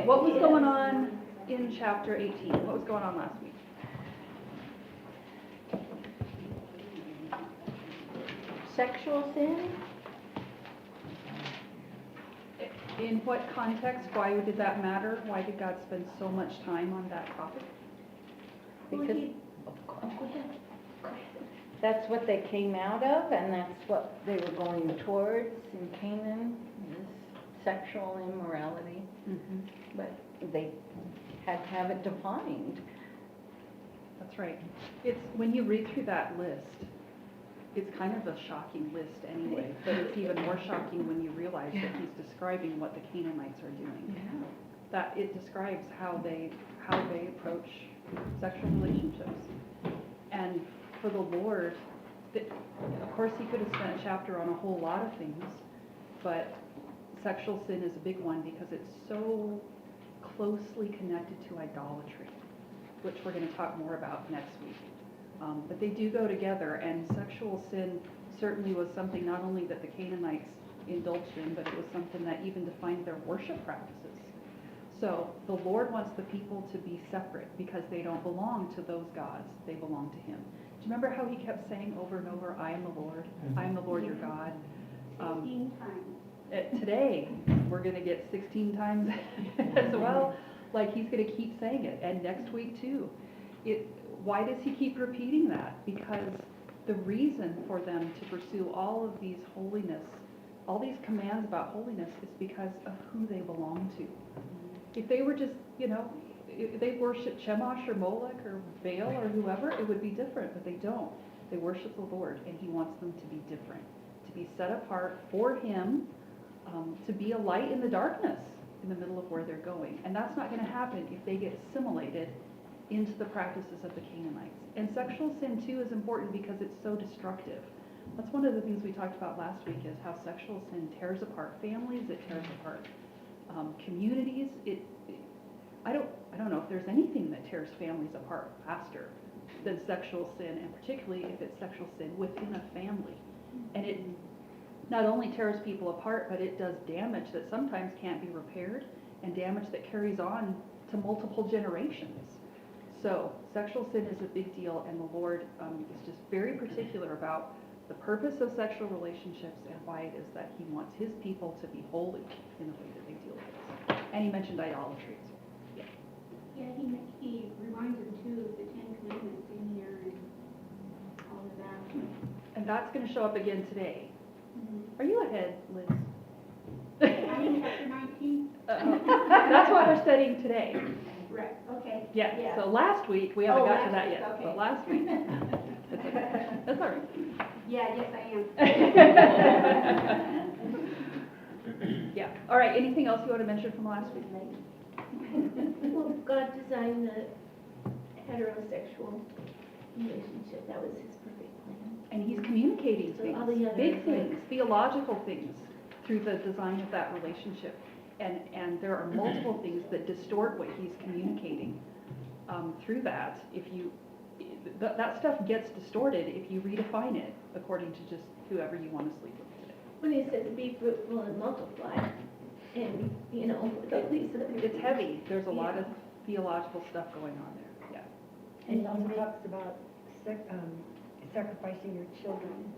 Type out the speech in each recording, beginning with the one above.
Okay, what was going on in chapter 18? What was going on last week? Sexual sin? In what context? Why did that matter? Why did God spend so much time on that topic? Because that's what they came out of, and that's what they were going towards in Canaan, this sexual immorality. But they had to have it defined. That's right. It's when you read through that list, it's kind of a shocking list anyway, but it's even more shocking when you realize that he's describing what the Canaanites are doing. Yeah. That it describes how they approach sexual relationships. And for the Lord, of course he could have spent a chapter on a whole lot of things, but sexual sin is a big one because it's so closely connected to idolatry, which we're going to talk more about next week. But they do go together, and sexual sin certainly was something not only that the Canaanites indulged in, but it was something that even defined their worship practices. So the Lord wants the people to be separate because they don't belong to those gods. They belong to him. Do you remember how he kept saying over and over, I am the Lord, I am the Lord your God? 16 times. Today, we're going to get 16 times as well. Like he's going to keep saying it, and next week too. Why does he keep repeating that? Because the reason for them to pursue all of these holiness, all these commands about holiness is because of who they belong to. If they were just, if they worship Chemosh or Molech or Baal or whoever, it would be different, but they don't. They worship the Lord, and he wants them to be different, to be set apart for him, to be a light in the darkness in the middle of where they're going. And that's not going to happen if they get assimilated into the practices of the Canaanites. And sexual sin too is important because it's so destructive. That's one of the things we talked about last week, is how sexual sin tears apart families, it tears apart communities. I don't know if there's anything that tears families apart faster than sexual sin, and particularly if it's sexual sin within a family. And it not only tears people apart, but it does damage that sometimes can't be repaired, and damage that carries on to multiple generations. So sexual sin is a big deal, and the Lord is just very particular about the purpose of sexual relationships and why it is that he wants his people to be holy in the way that they deal with this. And he mentioned idolatry. Yeah. Yeah, he reminds them too of the 10 Commandments in here and all of that. And that's going to show up again today. Are you ahead, Liz? I'm in chapter 19. That's what we're studying today. Right, okay. Yeah, so last week, we haven't got to that last yet, week, but okay. last week. That's all right. Yeah, yes, I am. Yeah, all right, anything else you want to mention from last week? Well, God designed the heterosexual relationship. That was his perfect plan. And he's communicating So things, all the other, big like- things, theological things, through the design of that relationship. And there are multiple things that distort what he's communicating through that. That stuff gets distorted if you redefine it according to just whoever you want to sleep with today. When he says be fruitful and multiply, and, at least It's heavy. There's a lot of theological stuff going on there. Yeah. And he also talks about sacrificing your children.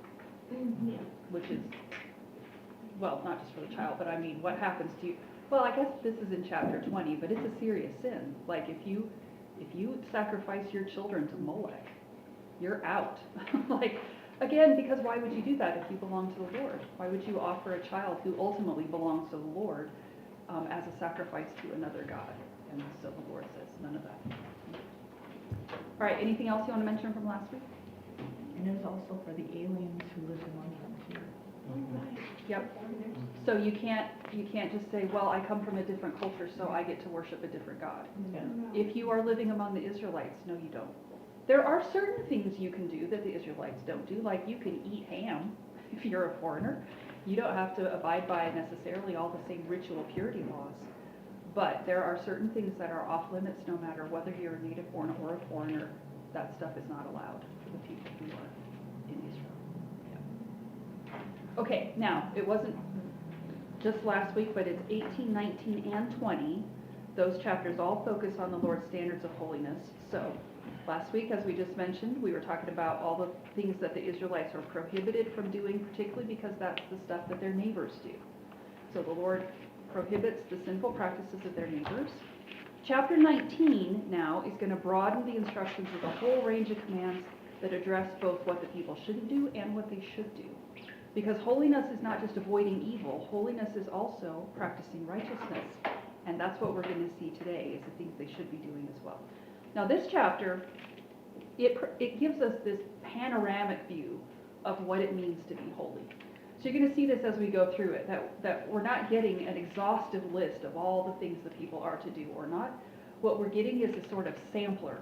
Yeah. Which is, well, not just for the child, but I mean, what happens to you? Well, I guess this is in chapter 20, but it's a serious sin. Like if you sacrifice your children to Molech, you're out. Like, again, because why would you do that if you belong to the Lord? Why would you offer a child who ultimately belongs to the Lord as a sacrifice to another God? And so the Lord says none of that. All right, anything else you want to mention from last week? And it was also for the aliens who lived among them too. Yep. So you can't just say, well, I come from a different culture, so I get to worship a different God. Yeah. If you are living among the Israelites, no, you don't. There are certain things you can do that the Israelites don't do, like you can eat ham if you're a foreigner. You don't have to abide by necessarily all the same ritual purity laws. But there are certain things that are off limits no matter whether you're a native born or a foreigner. That stuff is not allowed for the people who are in Israel. Yeah. Okay, now, it wasn't just last week, but it's 18, 19, and 20. Those chapters all focus on the Lord's standards of holiness. So last week, as we just mentioned, we were talking about all the things that the Israelites are prohibited from doing, particularly because that's the stuff that their neighbors do. So the Lord prohibits the sinful practices of their neighbors. Chapter 19 now is going to broaden the instructions with a whole range of commands that address both what the people shouldn't do and what they should do. Because holiness is not just avoiding evil, holiness is also practicing righteousness. And that's what we're going to see today, is the things they should be doing as well. Now this chapter, it gives us this panoramic view of what it means to be holy. So you're going to see this as we go through it, that we're not getting an exhaustive list of all the things that people are to do or not. What we're getting is a sort of sampler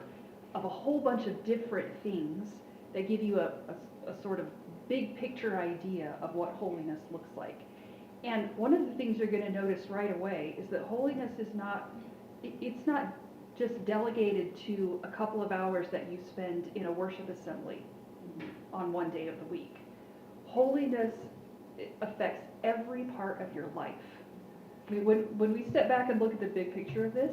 of a whole bunch of different things that give you a sort of big picture idea of what holiness looks like. And one of the things you're going to notice right away is that holiness is not, it's not just delegated to a couple of hours that you spend in a worship assembly on one day of the week. Holiness affects every part of your life. I mean, when we step back and look at the big picture of this,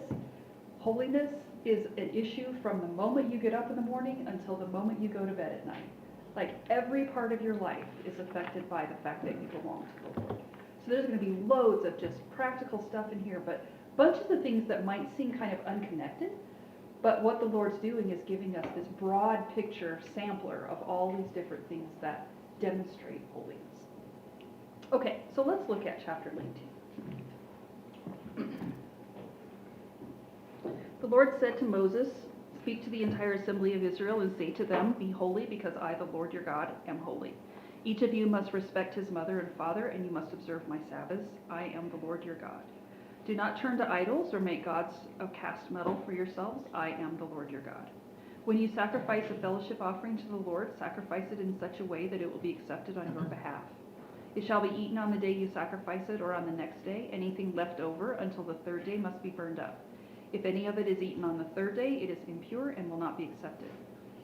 holiness is an issue from the moment you get up in the morning until the moment you go to bed at night. Like every part of your life is affected by the fact that you belong to the Lord. So there's going to be loads of just practical stuff in here, but bunches of things that might seem kind of unconnected, but what the Lord's doing is giving us this broad picture sampler of all these different things that demonstrate holiness. Okay, so let's look at chapter 19. The Lord said to Moses, "Speak to the entire assembly of Israel and say to them, 'Be holy, because I, the Lord your God, am holy. Each of you must respect his mother and father, and you must observe my Sabbaths. I am the Lord your God. Do not turn to idols or make gods of cast metal for yourselves. I am the Lord your God. When you sacrifice a fellowship offering to the Lord, sacrifice it in such a way that it will be accepted on your behalf. It shall be eaten on the day you sacrifice it or on the next day. Anything left over until the third day must be burned up. If any of it is eaten on the third day, it is impure and will not be accepted.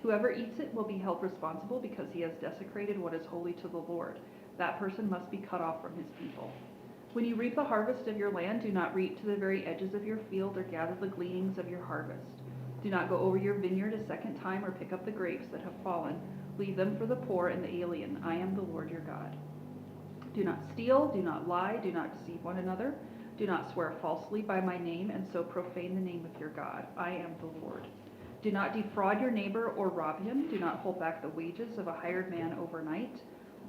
Whoever eats it will be held responsible because he has desecrated what is holy to the Lord. That person must be cut off from his people. When you reap the harvest of your land, do not reap to the very edges of your field or gather the gleanings of your harvest. Do not go over your vineyard a second time or pick up the grapes that have fallen. Leave them for the poor and the alien. I am the Lord your God. Do not steal, do not lie, do not deceive one another. Do not swear falsely by my name and so profane the name of your God. I am the Lord. Do not defraud your neighbor or rob him. Do not hold back the wages of a hired man overnight.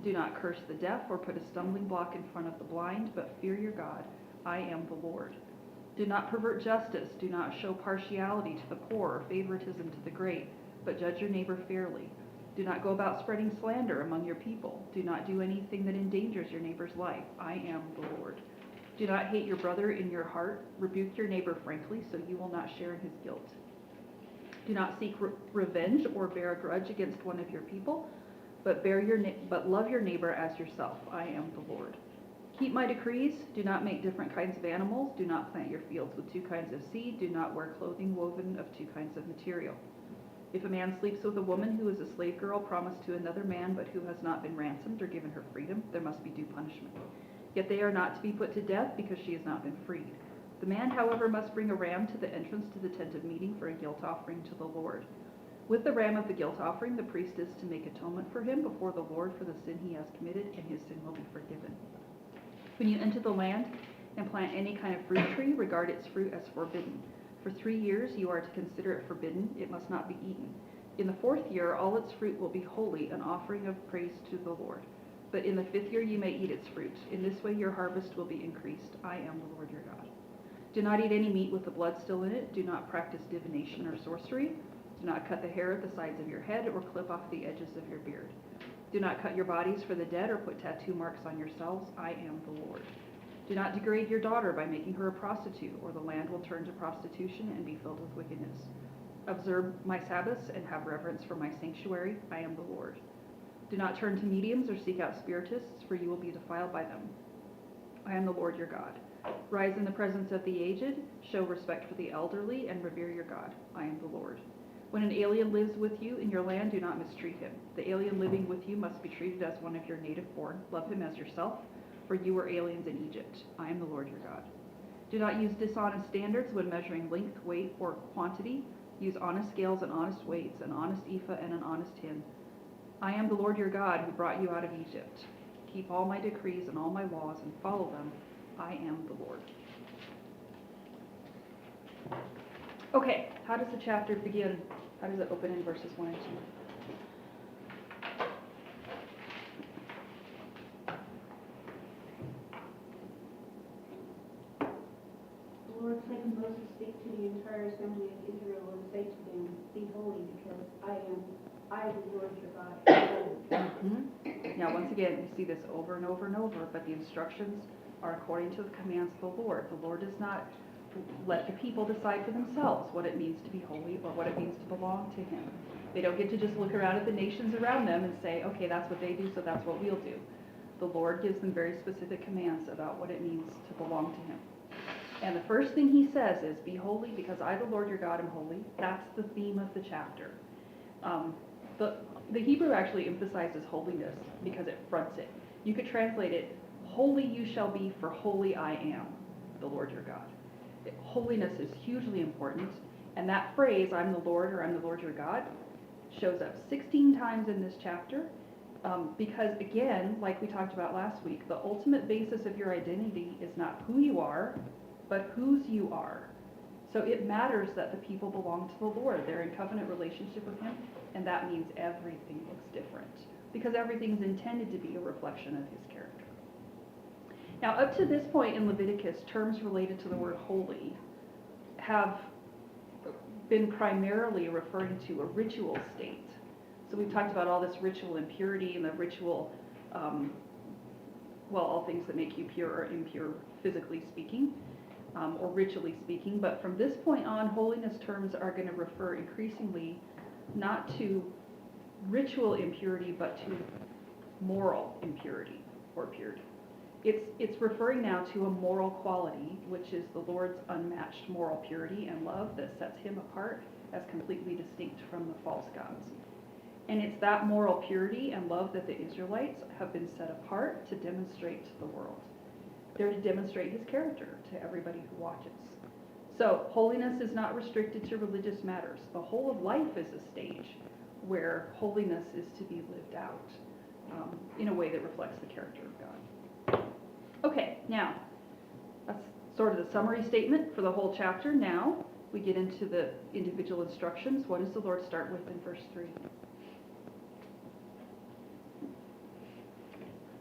Do not curse the deaf or put a stumbling block in front of the blind, but fear your God. I am the Lord. Do not pervert justice. Do not show partiality to the poor or favoritism to the great, but judge your neighbor fairly. Do not go about spreading slander among your people. Do not do anything that endangers your neighbor's life. I am the Lord. Do not hate your brother in your heart. Rebuke your neighbor frankly, so you will not share in his guilt. Do not seek revenge or bear a grudge against one of your people, but love your neighbor as yourself. I am the Lord. Keep my decrees. Do not make different kinds of animals. Do not plant your fields with two kinds of seed. Do not wear clothing woven of two kinds of material. If a man sleeps with a woman who is a slave girl promised to another man, but who has not been ransomed or given her freedom, there must be due punishment. Yet they are not to be put to death because she has not been freed. The man, however, must bring a ram to the entrance to the tent of meeting for a guilt offering to the Lord. With the ram of the guilt offering, the priest is to make atonement for him before the Lord for the sin he has committed, and his sin will be forgiven. When you enter the land and plant any kind of fruit tree, regard its fruit as forbidden. For 3 years you are to consider it forbidden. It must not be eaten. In the 4th year, all its fruit will be holy, an offering of praise to the Lord. But in the 5th year you may eat its fruit. In this way your harvest will be increased. I am the Lord your God. Do not eat any meat with the blood still in it. Do not practice divination or sorcery. Do not cut the hair at the sides of your head or clip off the edges of your beard. Do not cut your bodies for the dead or put tattoo marks on yourselves. I am the Lord. Do not degrade your daughter by making her a prostitute, or the land will turn to prostitution and be filled with wickedness. Observe my Sabbaths and have reverence for my sanctuary. I am the Lord. Do not turn to mediums or seek out spiritists, for you will be defiled by them. I am the Lord your God. Rise in the presence of the aged, show respect for the elderly, and revere your God. I am the Lord. When an alien lives with you in your land, do not mistreat him. The alien living with you must be treated as one of your native born. Love him as yourself, for you were aliens in Egypt. I am the Lord your God. Do not use dishonest standards when measuring length, weight, or quantity. Use honest scales and honest weights, an honest ephah and an honest hin. I am the Lord your God who brought you out of Egypt. Keep all my decrees and all my laws and follow them. I am the Lord. Okay, how does the chapter begin? How does it open in verses 1 and 2? The Lord said to Moses, speak to the entire assembly of Israel and say to them, be holy, because I, the Lord your God, am holy. Now, once again, we see this over and over and over, but the instructions are according to the commands of the Lord. The Lord does not let the people decide for themselves what it means to be holy or what it means to belong to him. They don't get to just look around at the nations around them and say, okay, that's what they do, so that's what we'll do. The Lord gives them very specific commands about what it means to belong to him. And the first thing he says is, be holy because I, the Lord your God, am holy. That's the theme of the chapter. The Hebrew actually emphasizes holiness because it fronts it. You could translate it, holy you shall be, for holy I am, the Lord your God. Holiness is hugely important, and that phrase, I'm the Lord or I'm the Lord your God, shows up 16 times in this chapter because, again, like we talked about last week, the ultimate basis of your identity is not who you are, but whose you are. So it matters that the people belong to the Lord. They're in covenant relationship with him, and that means everything looks different because everything's intended to be a reflection of his character. Now, up to this point in Leviticus, terms related to the word holy have been primarily referring to a ritual state. So we've talked about all this ritual impurity and the ritual, all things that make you pure or impure, physically speaking, or ritually speaking. But from this point on, holiness terms are going to refer increasingly not to ritual impurity, but to moral impurity or purity. It's referring now to a moral quality, which is the Lord's unmatched moral purity and love that sets him apart as completely distinct from the false gods. And it's that moral purity and love that the Israelites have been set apart to demonstrate to the world. They're to demonstrate his character to everybody who watches. So holiness is not restricted to religious matters. The whole of life is a stage where holiness is to be lived out in a way that reflects the character of God. Okay, now, that's sort of the summary statement for the whole chapter. Now, we get into the individual instructions. What does the Lord start with in verse 3?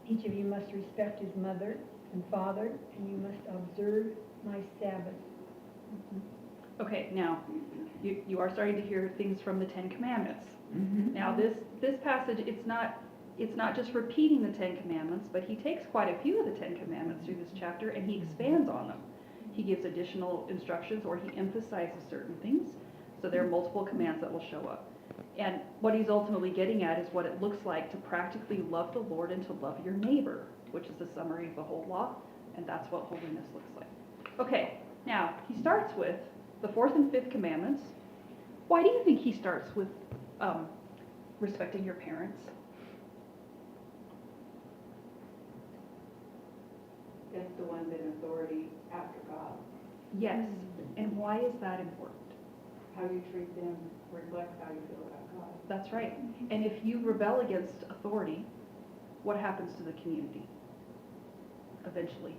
Each of you must respect his mother and father, and you must observe my Sabbath. Okay, now, you are starting to hear things from the Ten Commandments. Now, this passage, it's not just repeating the Ten Commandments, but he takes quite a few of the Ten Commandments through this chapter and he expands on them. He gives additional instructions or he emphasizes certain things. So there are multiple commands that will show up. And what he's ultimately getting at is what it looks like to practically love the Lord and to love your neighbor, which is the summary of the whole law, and that's what holiness looks like. Okay, now he starts with the fourth and fifth commandments. Why do you think he starts with respecting your parents? That's the ones in authority after God. Yes, and why is that important? How you treat them reflects how you feel about God. That's right. And if you rebel against authority, what happens to the community? Eventually.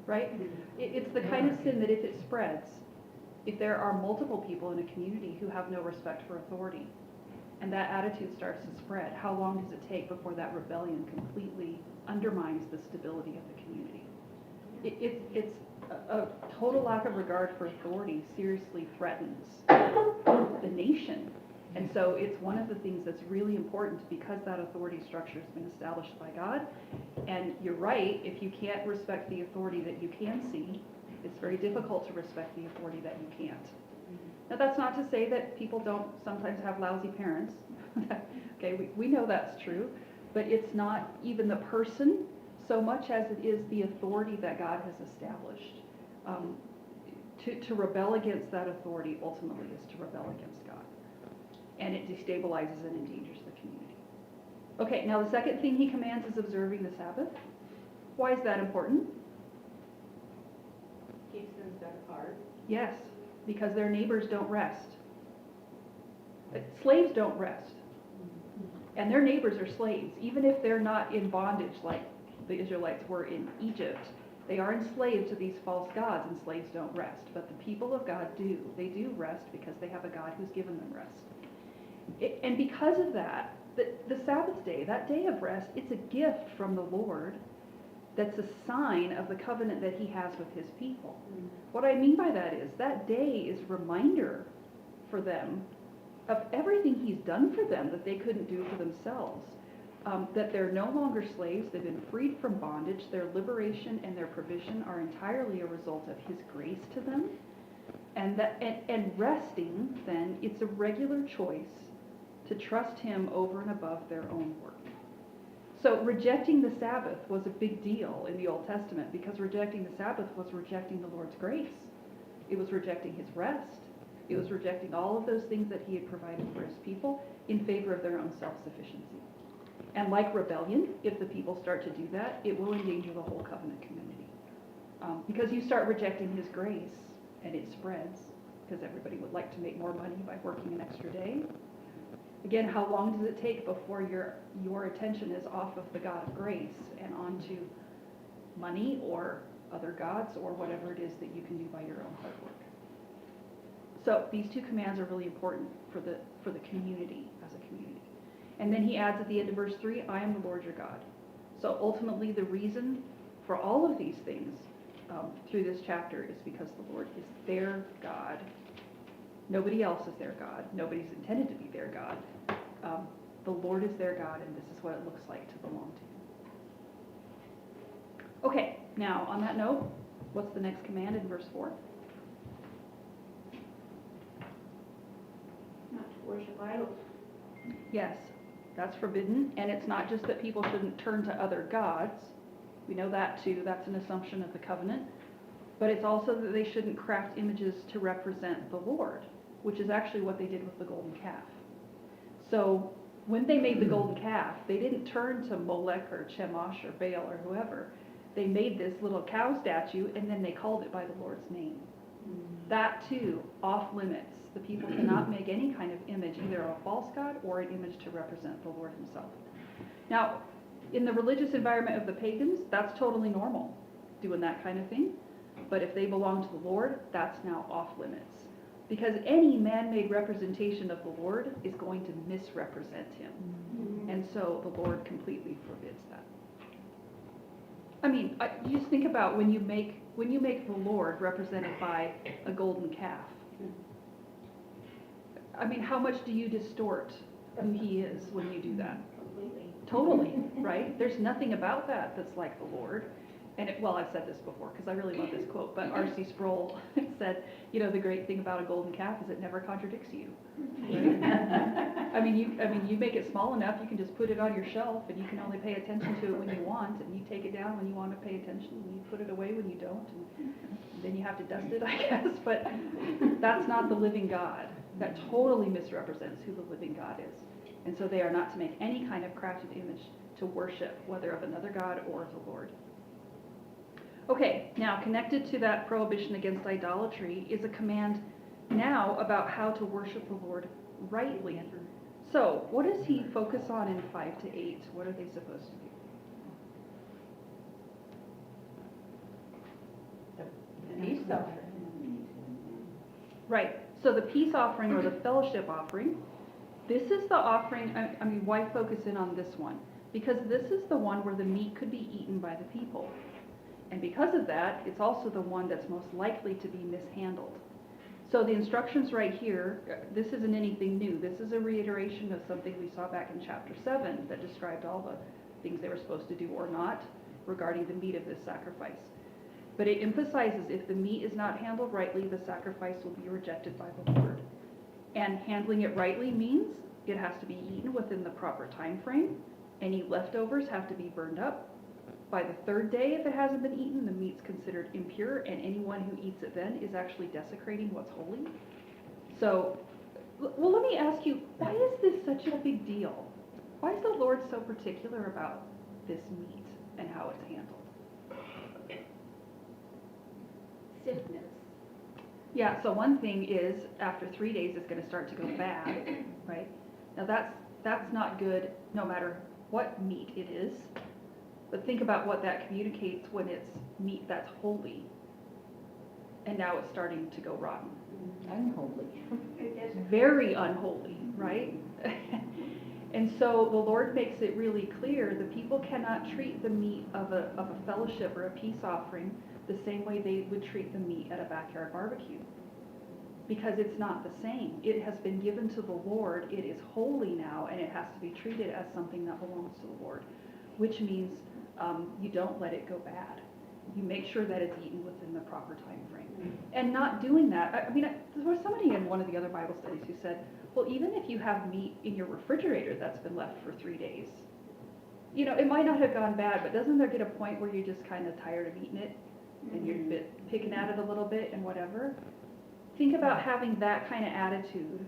Right? It's the kind of sin that if it spreads, if there are multiple people in a community who have no respect for authority, and that attitude starts to spread, how long does it take before that rebellion completely undermines the stability of the community? It's a total lack of regard for authority seriously threatens the nation. And so it's one of the things that's really important because that authority structure has been established by God. And you're right, if you can't respect the authority that you can see, it's very difficult to respect the authority that you can't. Now that's not to say that people don't sometimes have lousy parents. Okay, we know that's true, but it's not even the person so much as it is the authority that God has established. To rebel against that authority ultimately is to rebel against God. And it destabilizes and endangers the community. Okay, now the second thing he commands is observing the Sabbath. Why is that important? keeps them set apart. Yes, because their neighbors don't rest. Slaves don't rest. And their neighbors are slaves, even if they're not in bondage like the Israelites were in Egypt. They are enslaved to these false gods, and slaves don't rest. But the people of God do. They do rest because they have a God who's given them rest. And because of that, the Sabbath day, that day of rest, it's a gift from the Lord that's a sign of the covenant that he has with his people. What I mean by that is that day is a reminder for them of everything he's done for them that they couldn't do for themselves. That they're no longer slaves, they've been freed from bondage, their liberation and their provision are entirely a result of his grace to them. And resting, then, it's a regular choice to trust him over and above their own work. So rejecting the Sabbath was a big deal in the Old Testament, because rejecting the Sabbath was rejecting the Lord's grace. It was rejecting his rest. It was rejecting all of those things that he had provided for his people in favor of their own self-sufficiency. And like rebellion, if the people start to do that, it will endanger the whole covenant community. Because you start rejecting his grace, and it spreads, because everybody would like to make more money by working an extra day. Again, how long does it take before your attention is off of the God of grace and onto money or other gods or whatever it is that you can do by your own hard work? So these two commands are really important for the community as a community. And then he adds at the end of verse 3, I am the Lord your God. So ultimately the reason for all of these things through this chapter is because the Lord is their God. Nobody else is their God. Nobody's intended to be their God. The Lord is their God, and this is what it looks like to belong to him. Okay, now on that note, what's the next command in verse 4? Not to worship idols. Yes, that's forbidden, and it's not just that people shouldn't turn to other gods. We know that too. That's an assumption of the covenant. But it's also that they shouldn't craft images to represent the Lord, which is actually what they did with the golden calf. So when they made the golden calf, they didn't turn to Molech or Chemosh or Baal or whoever. They made this little cow statue, and then they called it by the Lord's name. That too, off limits. The people cannot make any kind of image, either of a false god or an image to represent the Lord himself. Now, in the religious environment of the pagans, that's totally normal, doing that kind of thing. But if they belong to the Lord, that's now off limits. Because any man-made representation of the Lord is going to misrepresent him. And so the Lord completely forbids that. I mean, you just think about when you make the Lord represented by a golden calf. I mean, how much do you distort who he is when you do that? Completely. Totally, right? There's nothing about that that's like the Lord. And well, I've said this before because I really love this quote, but R.C. Sproul said, the great thing about a golden calf is it never contradicts you. Right? I mean, you make it small enough, you can just put it on your shelf, and you can only pay attention to it when you want, and you take it down when you want to pay attention, and you put it away when you don't, and then you have to dust it, I guess. But that's not the living God. That totally misrepresents who the living God is. And so they are not to make any kind of crafted image to worship, whether of another God or the Lord. Okay, now connected to that prohibition against idolatry is a command now about how to worship the Lord rightly. So, what does he focus on in 5 to 8? What are they supposed to do? The peace offering. Right, so the peace offering or the fellowship offering, this is the offering, why focus in on this one? Because this is the one where the meat could be eaten by the people. And because of that, it's also the one that's most likely to be mishandled. So the instructions right here, this isn't anything new. This is a reiteration of something we saw back in chapter 7 that described all the things they were supposed to do or not regarding the meat of this sacrifice. But it emphasizes if the meat is not handled rightly, the sacrifice will be rejected by the Lord. And handling it rightly means it has to be eaten within the proper time frame. Any leftovers have to be burned up. By the third day, if it hasn't been eaten, the meat's considered impure, and anyone who eats it then is actually desecrating what's holy. So, well, let me ask you, why is this such a big deal? Why is the Lord so particular about this meat and how it's handled? stiffness. Yeah, so one thing is, after 3 days, it's gonna start to go bad, right? Now that's not good, no matter what meat it is. But think about what that communicates when it's meat that's holy. And now it's starting to go rotten. Unholy. It doesn't. Very unholy, right? And so the Lord makes it really clear the people cannot treat the meat of a fellowship or a peace offering the same way they would treat the meat at a backyard barbecue. Because it's not the same. It has been given to the Lord, it is holy now, and it has to be treated as something that belongs to the Lord. Which means you don't let it go bad. You make sure that it's eaten within the proper time frame. And not doing that, I mean, there was somebody in one of the other Bible studies who said, well, even if you have meat in your refrigerator that's been left for 3 days, you know, it might not have gone bad, but doesn't there get a point where you're just kind of tired of eating it? And you're picking at it a little bit and whatever? Think about having that kind of attitude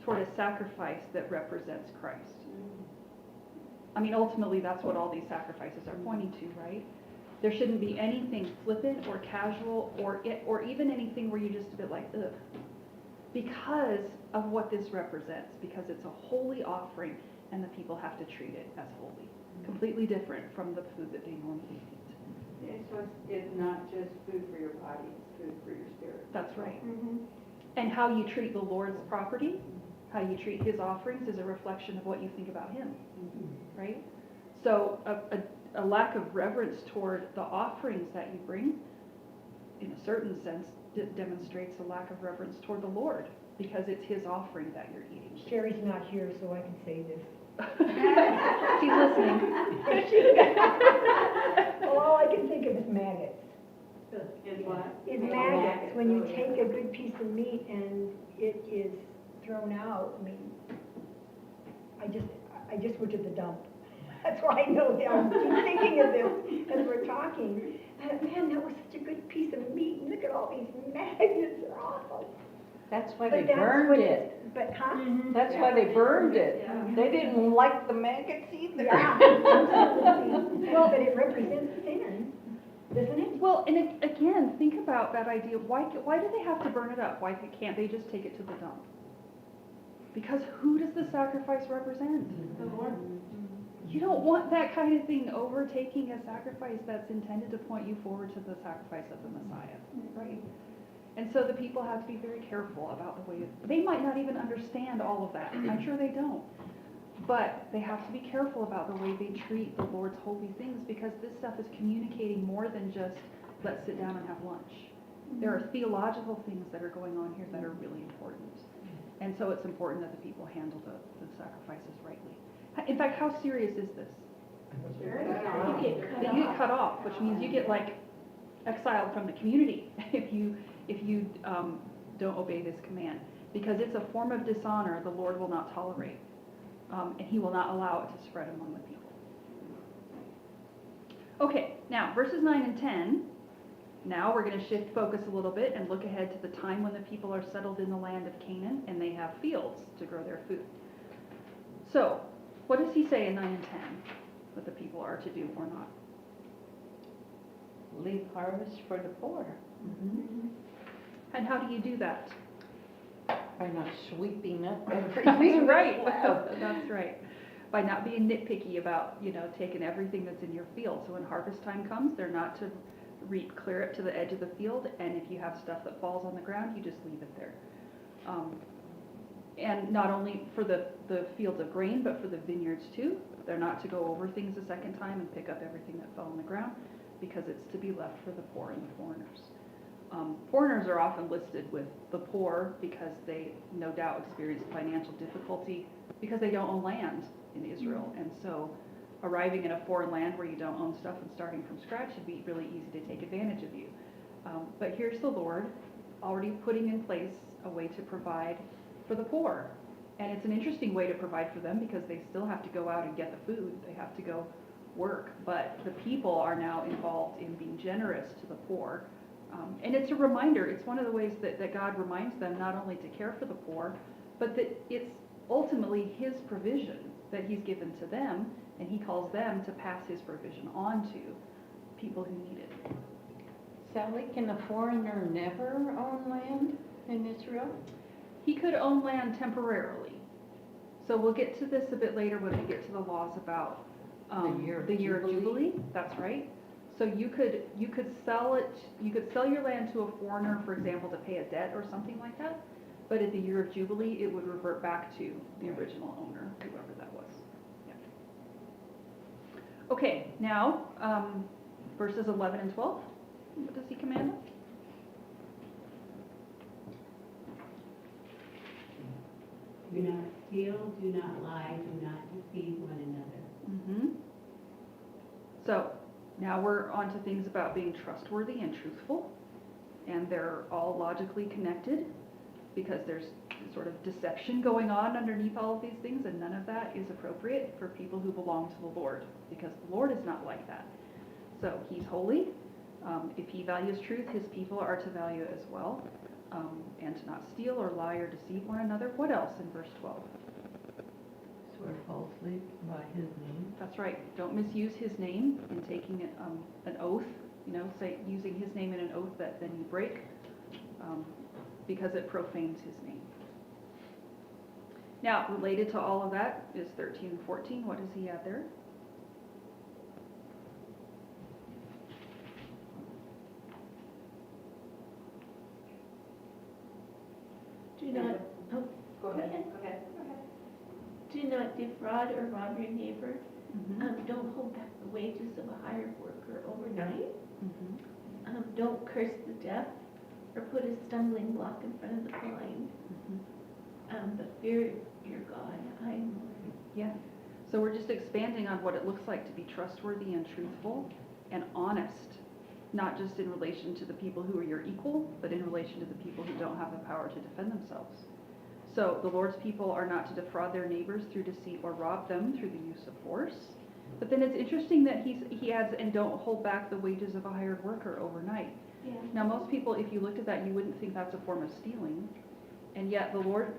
toward a sacrifice that represents Christ. I mean, ultimately, that's what all these sacrifices are pointing to, right? There shouldn't be anything flippant or casual or even anything where you're just a bit like, ugh. Because of what this represents, because it's a holy offering and the people have to treat it as holy. Completely different from the food that they normally eat. So it's not just food for your body, it's food for your spirit. That's right. Mhm. And how you treat the Lord's property, how you treat his offerings is a reflection of what you think about him, right? So a lack of reverence toward the offerings that you bring, in a certain sense, demonstrates a lack of reverence toward the Lord, because it's his offering that you're eating. Sherry's not here, so I can say this. She's listening. Well, all I can think of is maggots. Is what? Is Maggots. maggots, when you Oh, yeah. take a good piece of meat and it is thrown out, I mean, I just went to the dump. That's why I know that, I'm just thinking of this as we're talking. I thought, man, that was such a good piece of meat, and look at all these maggots, they're awful. That's why But they that's burned what it. But, huh? That's why they burned it. Yeah. They didn't like the maggots either. Yeah, absolutely. Well, but it represents sin, doesn't it? Well, and again, think about that idea. Why do they have to burn it up? Why can't they just take it to the dump? Because who does the sacrifice represent? The Lord. You don't want that kind of thing overtaking a sacrifice that's intended to point you forward to the sacrifice of the Messiah, right? And so the people have to be very careful about the way they might not even understand all of that. I'm sure they don't. But they have to be careful about the way they treat the Lord's holy things, because this stuff is communicating more than just let's sit down and have lunch. There are theological things that are going on here that are really important. And so it's important that the people handle the sacrifices rightly. In fact, how serious is this? You get cut That you get off. cut off, which means you get like exiled from the community if you don't obey this command, because it's a form of dishonor the Lord will not tolerate, and he will not allow it to spread among the people. Okay, now verses 9 and 10. Now we're going to shift focus a little bit and look ahead to the time when the people are settled in the land of Canaan and they have fields to grow their food. So, what does he say in 9 and 10 that the people are to do or not? Leave harvest for the poor And how do you do that? by not sweeping up everything. Right. That's right. By not being nitpicky about, taking everything that's in your field. So when harvest time comes, they're not to clear it to the edge of the field, and if you have stuff that falls on the ground, you just leave it there. And not only for the fields of grain, but for the vineyards too. They're not to go over things a second time and pick up everything that fell on the ground, because it's to be left for the poor and the foreigners. Foreigners are often listed with the poor because they no doubt experience financial difficulty because they don't own land in Israel. And so arriving in a foreign land where you don't own stuff and starting from scratch would be really easy to take advantage of you. But here's the Lord already putting in place a way to provide for the poor. And it's an interesting way to provide for them because they still have to go out and get the food. They have to go work. But the people are now involved in being generous to the poor. And it's a reminder, it's one of the ways that God reminds them not only to care for the poor, but that it's ultimately his provision that he's given to them, and he calls them to pass his provision on to people who need it. Sally, can a foreigner never own land in Israel? He could own land temporarily. So we'll get to this a bit later when we get to the laws about The year of of Jubilee? Jubilee. That's right. So you could sell your land to a foreigner, for example, to pay a debt or something like that. But at the year of Jubilee, it would revert back to the original owner, whoever that was. Yeah. Okay, now verses 11 and 12. What does he command us? Do not steal, do not lie, do not deceive one another. Mm-hmm. So now we're on to things about being trustworthy and truthful, and they're all logically connected because there's sort of deception going on underneath all of these things, and none of that is appropriate for people who belong to the Lord, because the Lord is not like that. So he's holy. If he values truth, his people are to value it as well, and to not steal or lie or deceive one another. What else in verse 12? Swear falsely by his name. That's right. Don't misuse his name in taking an oath, say using his name in an oath that then you break, because it profanes his name. Now, related to all of that is 13 and 14. What does he add there? Do not, oh, Go ahead, Okay. go ahead. do not defraud or rob your neighbor. Mm-hmm. Don't hold back the wages of a hired worker overnight. Mm-hmm. Don't curse the deaf or put a stumbling block in front of the blind. But fear your God, I am Lord. Yeah. So we're just expanding on what it looks like to be trustworthy and truthful and honest, not just in relation to the people who are your equal, but in relation to the people who don't have the power to defend themselves. So the Lord's people are not to defraud their neighbors through deceit or rob them through the use of force. But then it's interesting that he adds, and don't hold back the wages of a hired worker overnight. Yeah. Now, most people, if you looked at that, you wouldn't think that's a form of stealing. And yet the Lord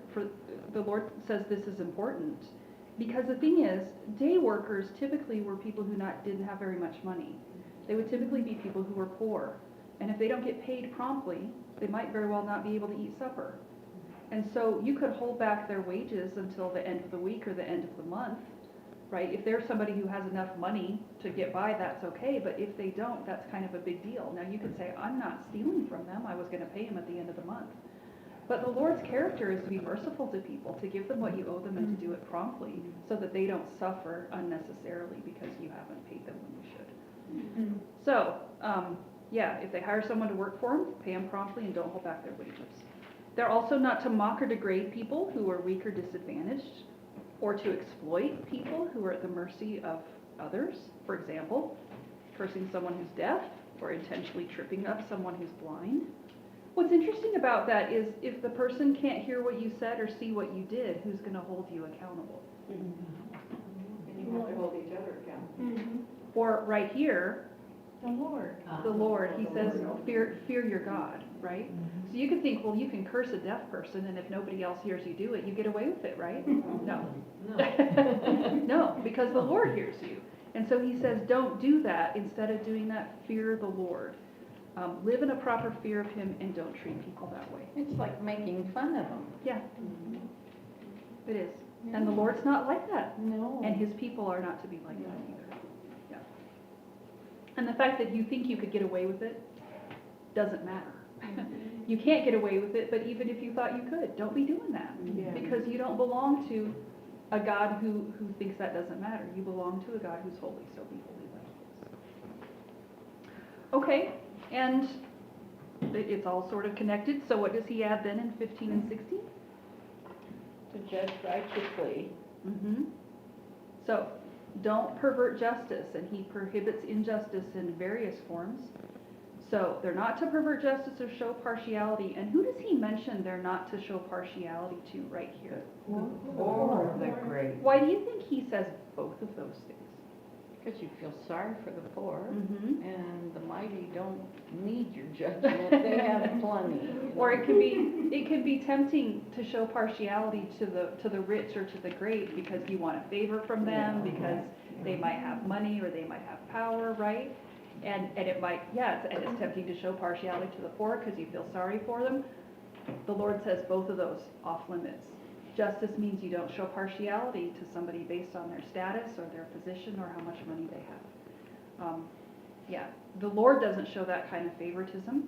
says this is important. Because the thing is, day workers typically were people who didn't have very much money. They would typically be people who were poor. And if they don't get paid promptly, they might very well not be able to eat supper. And so you could hold back their wages until the end of the week or the end of the month, right? If there's somebody who has enough money to get by, that's okay. But if they don't, that's kind of a big deal. Now you could say, I'm not stealing from them. I was going to pay them at the end of the month. But the Lord's character is to be merciful to people, to give them what you owe them and to do it promptly so that they don't suffer unnecessarily because you haven't paid them when you should. So, if they hire someone to work for them, pay them promptly and don't hold back their wages. They're also not to mock or degrade people who are weak or disadvantaged, or to exploit people who are at the mercy of others. For example, cursing someone who's deaf or intentionally tripping up someone who's blind. What's interesting about that is if the person can't hear what you said or see what you did, who's going to hold you accountable? And you have to hold each other accountable. Or right here, The Lord. the Lord, he says, fear your God, right? So you could think, well, you can curse a deaf person, and if nobody else hears you do it, you get away with it, right? No. No, because the Lord hears you. And so he says, don't do that. Instead of doing that, fear the Lord. Live in a proper fear of him and don't treat people that way. It's like making fun of them. Yeah. It is. And the Lord's not like that. No. And his people are not to be like that either. Yeah. And the fact that you think you could get away with it doesn't matter. You can't get away with it, but even if you thought you could, don't be doing that. Yeah. Because you don't belong to a God who thinks that doesn't matter. You belong to a God who's holy, so be holy like he is. Okay, and it's all sort of connected. So what does he add then in 15 and 16? To judge righteously. Mm-hmm. So don't pervert justice, and he prohibits injustice in various forms. So they're not to pervert justice or show partiality. And who does he mention they're not to show partiality to right here? Or the great. Why do you think he says both of those things? Because you feel sorry for the poor, Mm-hmm. and the mighty don't need your judgment. They have plenty. you Or know. it can be tempting to show partiality to the rich or to the great because you want a favor from them, because they might have money or they might have power, right? And it might, and it's tempting to show partiality to the poor because you feel sorry for them. The Lord says both of those off limits. Justice means you don't show partiality to somebody based on their status or their position or how much money they have. The Lord doesn't show that kind of favoritism.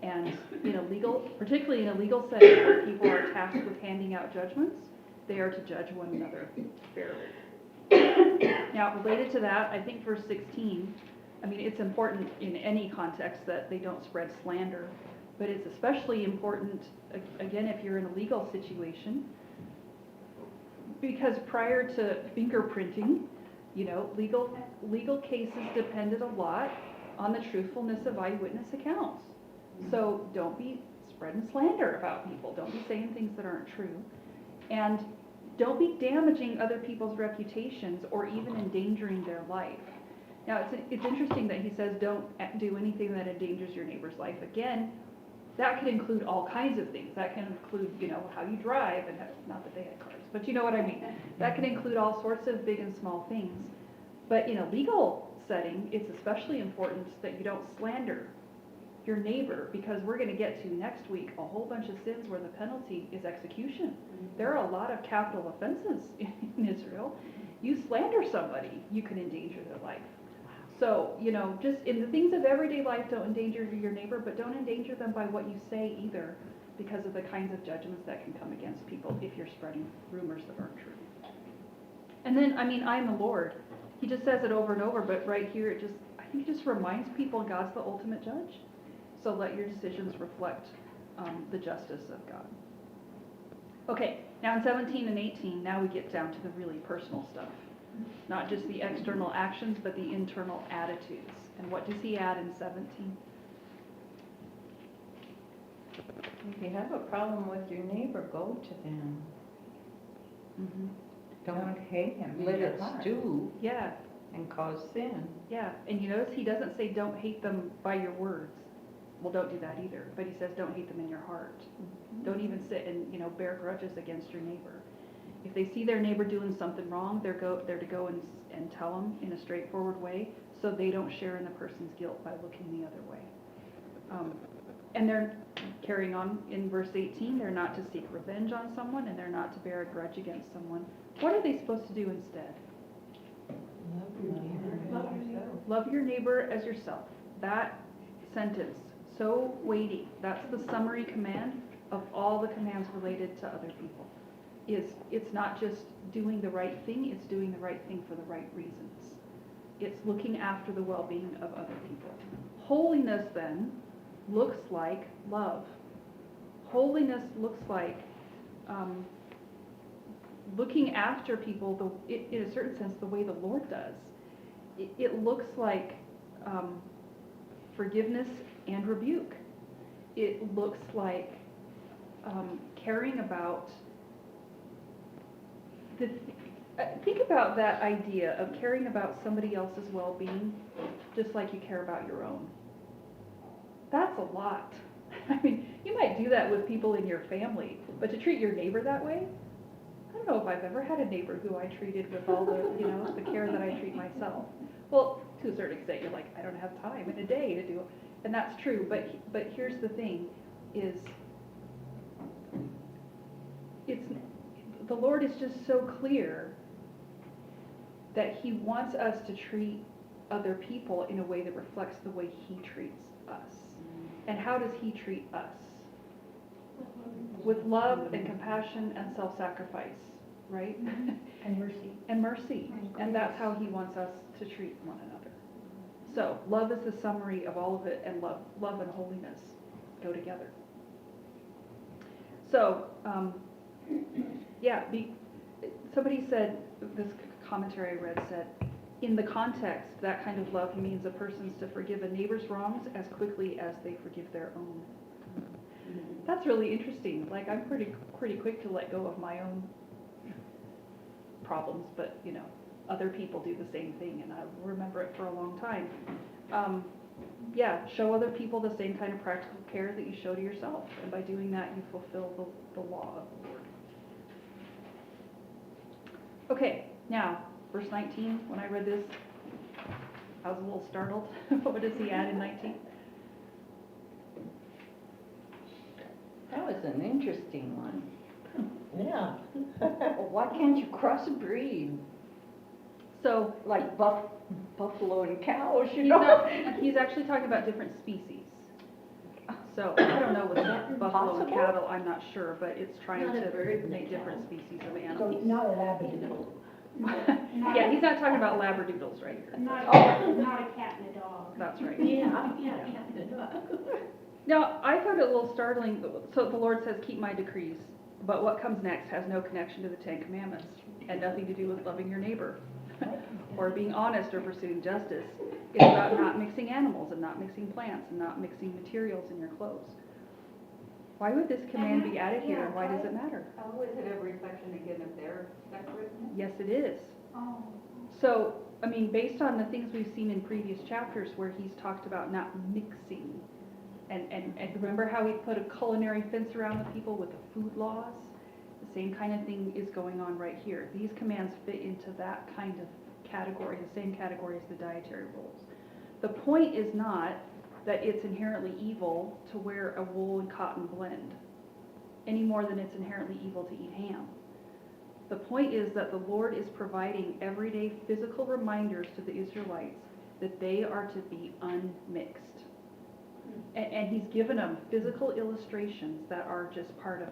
And in a legal, particularly in a legal setting where people are tasked with handing out judgments, they are to judge one another fairly. Now, related to that, I think verse 16, I mean, it's important in any context that they don't spread slander, but it's especially important, again, if you're in a legal situation, because prior to fingerprinting, legal cases depended a lot on the truthfulness of eyewitness accounts. So don't be spreading slander about people. Don't be saying things that aren't true. And don't be damaging other people's reputations or even endangering their life. Now, it's interesting that he says don't do anything that endangers your neighbor's life. Again, that can include all kinds of things. That can include, how you drive, and not that they had cars, but you know what I mean. That can include all sorts of big and small things. But in a legal setting, it's especially important that you don't slander your neighbor, because we're going to get to next week a whole bunch of sins where the penalty is execution. There are a lot of capital offenses in Israel. You slander somebody, you can endanger their life. So, just in the things of everyday life, don't endanger your neighbor, but don't endanger them by what you say either, because of the kinds of judgments that can come against people if you're spreading rumors that aren't true. And then, I'm the Lord. He just says it over and over, but right here, I think it just reminds people God's the ultimate judge. So let your decisions reflect the justice of God. Okay, now in 17 and 18, now we get down to the really personal stuff. Not just the external actions, but the internal attitudes. And what does he add in 17? If you have a problem with your neighbor, go to them. Mm-hmm. Don't hate him. in Let your it heart. stew Yeah, and cause sin. yeah. And you notice he doesn't say don't hate them by your words. Well, don't do that either. But he says don't hate them in your heart. Don't even sit and, bear grudges against your neighbor. If they see their neighbor doing something wrong, they're to go and tell them in a straightforward way, so they don't share in the person's guilt by looking the other way. And they're carrying on in verse 18, they're not to seek revenge on someone, and they're not to bear a grudge against someone. What are they supposed to do instead? Love your neighbor as yourself. That sentence, so weighty. That's the summary command of all the commands related to other people. It's not just doing the right thing, it's doing the right thing for the right reasons. It's looking after the well-being of other people. Holiness, then, looks like love. Holiness looks like looking after people in a certain sense the way the Lord does. It looks like forgiveness and rebuke. It looks like caring about think about that idea of caring about somebody else's well-being just like you care about your own. That's a lot. You might do that with people in your family, but to treat your neighbor that way, I don't know if I've ever had a neighbor who I treated with all the, the care that I treat myself. Well, to a certain extent, you're like, I don't have time in a day to do it. And that's true, but here's the thing, is the Lord is just so clear that he wants us to treat other people in a way that reflects the way he treats us. And how does he treat us? With love and compassion and self-sacrifice, right? And mercy. And mercy. And that's how he wants us to treat one another. So love is the summary of all of it, and love and holiness go together. So, somebody said, this commentary I read said, in the context, that kind of love means a person's to forgive a neighbor's wrongs as quickly as they forgive their own. That's really interesting. Like, I'm pretty quick to let go of my own problems, but other people do the same thing, and I'll remember it for a long time. Show other people the same kind of practical care that you show to yourself, and by doing that, you fulfill the law of the Lord. Okay, now, verse 19, when I read this, I was a little startled. What does he add in 19? That was an interesting one. Yeah. Why can't you crossbreed, So like buffalo and cows, you he's know? not, he's actually talking about different species. So I don't know with buffalo and Possible? cattle, I'm not sure, but it's trying Not a to bird and a make different cow. species of So animals. not a labradoodle. Yeah, he's not talking about labradoodles right here. Not a cat and a dog. That's right. Yeah, cat and dog. Now, I found it a little startling, so the Lord says, keep my decrees, but what comes next has no connection to the Ten Commandments and nothing to do with loving your neighbor or being honest or pursuing justice. It's about not mixing animals and not mixing plants and not mixing materials in your clothes. Why would this command be added here and why does it matter? Oh, is it a reflection again of their separateness? Yes, it is. Oh. So, I mean, based on the things we've seen in previous chapters where he's talked about not mixing, and remember how he put a culinary fence around the people with the food laws? The same kind of thing is going on right here. These commands fit into that kind of category, the same category as the dietary rules. The point is not that it's inherently evil to wear a wool and cotton blend, any more than it's inherently evil to eat ham. The point is that the Lord is providing everyday physical reminders to the Israelites that they are to be unmixed. And he's given them physical illustrations that are just part of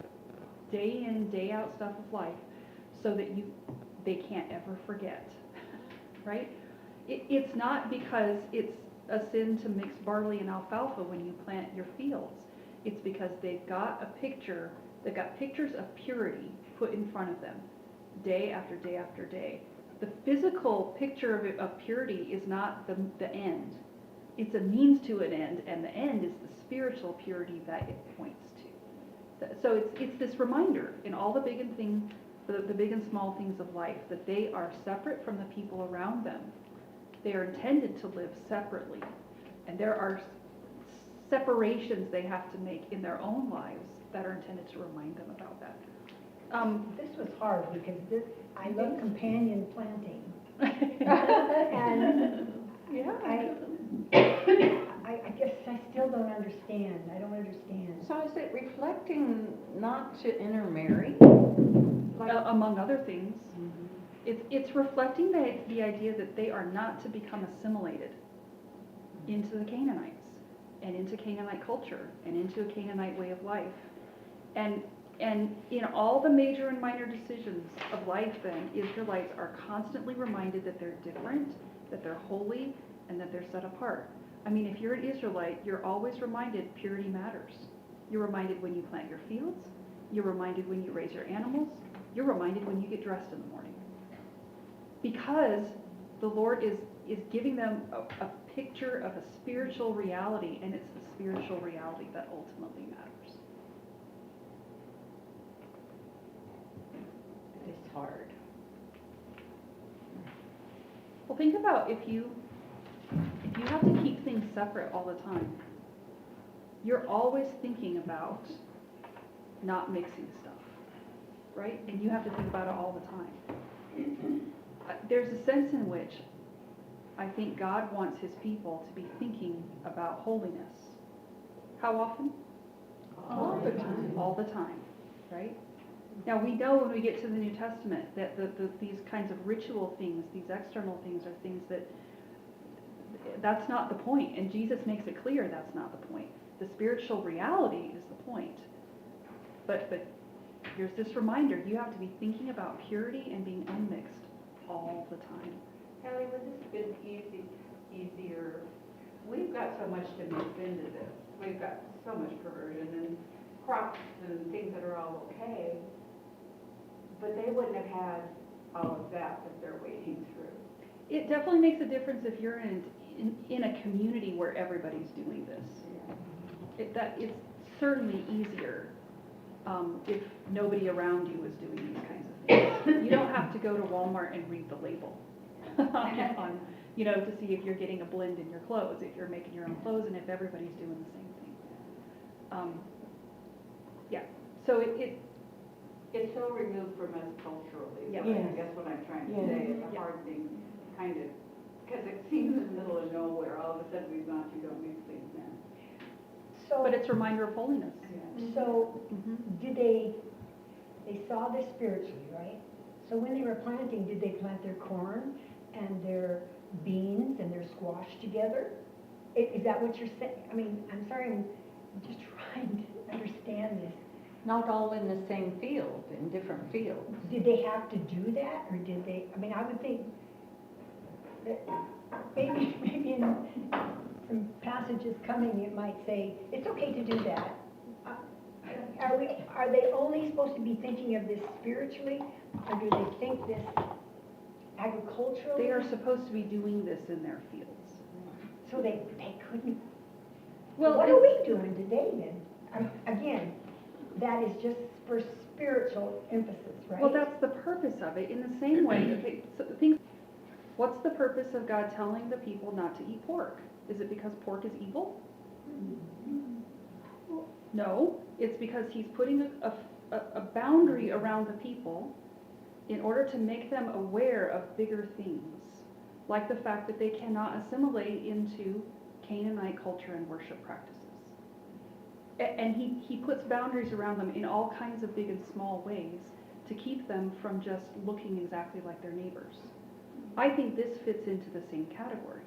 day in, day out stuff of life so that they can't ever forget, right? It's not because it's a sin to mix barley and alfalfa when you plant your fields. It's because they've got pictures of purity put in front of them day after day after day. The physical picture of purity is not the end. It's a means to an end, and the end is the spiritual purity that it points to. So it's this reminder in all the big and the big and small things of life that they are separate from the people around them. They are intended to live separately, and there are separations they have to make in their own lives that are intended to remind them about that. This was hard because I love companion planting. And Yeah. I guess I still don't understand. I don't understand. So is it reflecting not to intermarry? Among other things, it's reflecting the idea that they are not to become assimilated into the Canaanites and into Canaanite culture and into a Canaanite way of life. And in all the major and minor decisions of life then, Israelites are constantly reminded that they're different, that they're holy, and that they're set apart. I mean, if you're an Israelite, you're always reminded purity matters. You're reminded when you plant your fields. You're reminded when you raise your animals. You're reminded when you get dressed in the morning. Because the Lord is giving them a picture of a spiritual reality, and it's the spiritual reality that ultimately matters. It's hard. Well, think about if you have to keep things separate all the time, you're always thinking about not mixing stuff, right? And you have to think about it all the time. There's a sense in which I think God wants his people to be thinking about holiness. How often? All the time. All the time, right? Now we know when we get to the New Testament that these kinds of ritual things, these external things are things that's not the point, and Jesus makes it clear that's not the point. The spiritual reality is the point. But here's this reminder, you have to be thinking about purity and being unmixed all the time. Kelly, would this have been easier? We've got so much to mix into this. We've got so much perversion and crops and things that are all okay, but they wouldn't have had all of that they're wading through. It definitely makes a difference if you're in a community where everybody's doing this. It's certainly easier if nobody around you is doing these kinds of things. You don't have to go to Walmart and read the label on, to see if you're getting a blend in your clothes, if you're making your own clothes, and if everybody's doing the same thing. Yeah. So It's so removed from us culturally. Yeah. I guess what I'm trying to say is a hard thing, kind of, because it seems in the middle of said we've gone to, don't mix things in. So, But it's a reminder of holiness. so Mhm. did they saw this spiritually, right? So when they were planting, did they plant their corn and their beans and their squash together? Is that what you're saying? I mean, I'm sorry, I'm just trying to understand this. Not all in the same field, in different fields. Did they have to do that, or did they, I mean, I would think that maybe in some passages coming, it might say, it's okay to do that. Are they only supposed to be thinking of this spiritually, or do they think this agriculturally? They are supposed to be doing this in their fields. So they couldn't, Well, what are it's- we doing today then? Again, that is just for spiritual emphasis, right? Well, that's the purpose of it, in the same way, okay, so think, what's the purpose of God telling the people not to eat pork? Is it because pork is evil? No, it's because he's putting a boundary around the people in order to make them aware of bigger things, like the fact that they cannot assimilate into Canaanite culture and worship practices. And he puts boundaries around them in all kinds of big and small ways to keep them from just looking exactly like their neighbors. I think this fits into the same category.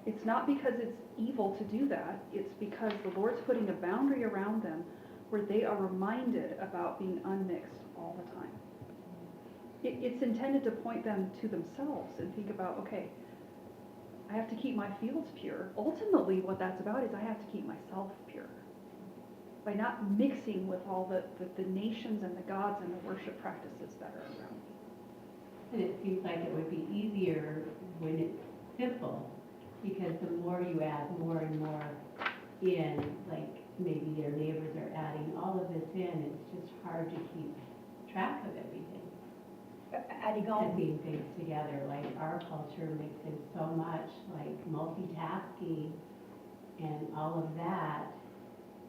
It's not because it's evil to do that, it's because the Lord's putting a boundary around them where they are reminded about being unmixed all the time. It's intended to point them to themselves and think about, okay, I have to keep my fields pure. Ultimately, what that's about is I have to keep myself pure. By not mixing with all the nations and the gods and the worship practices that are around me. And it seems like it would be easier when it's simple, because the more you add more and more in, like maybe your neighbors are adding all of this in, it's just hard to keep track of everything. Adding on, Putting things together, like our culture mixes so much, like multitasking and all of that.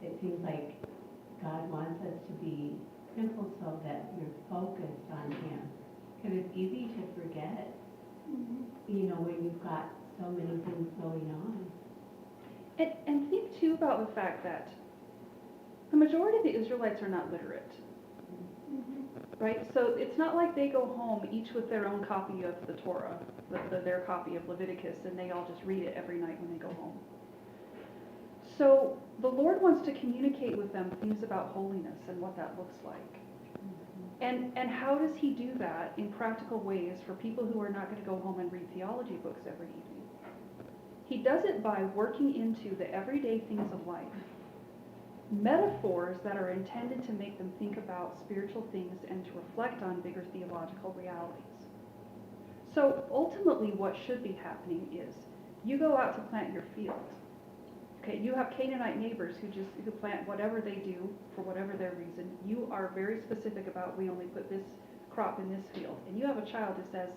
It seems like God wants us to be simple so that you're focused on Him. Because it's easy to forget, you know, when you've got so many things going on. And think too about the fact that the majority of the Israelites are not literate. Right? So it's not like they go home each with their own copy of the Torah, their copy of Levitcus, and they all just read it every night when they go home. So the Lord wants to communicate with them things about holiness and what that looks like. And how does He do that in practical ways for people who are not going to go home and read theology books every evening? He does it by working into the everyday things of life metaphors that are intended to make them think about spiritual things and to reflect on bigger theological realities. So ultimately what should be happening is you go out to plant your field. Okay, you have Canaanite neighbors who plant whatever they do for whatever their reason. You are very specific about we only put this crop in this field. And you have a child who says,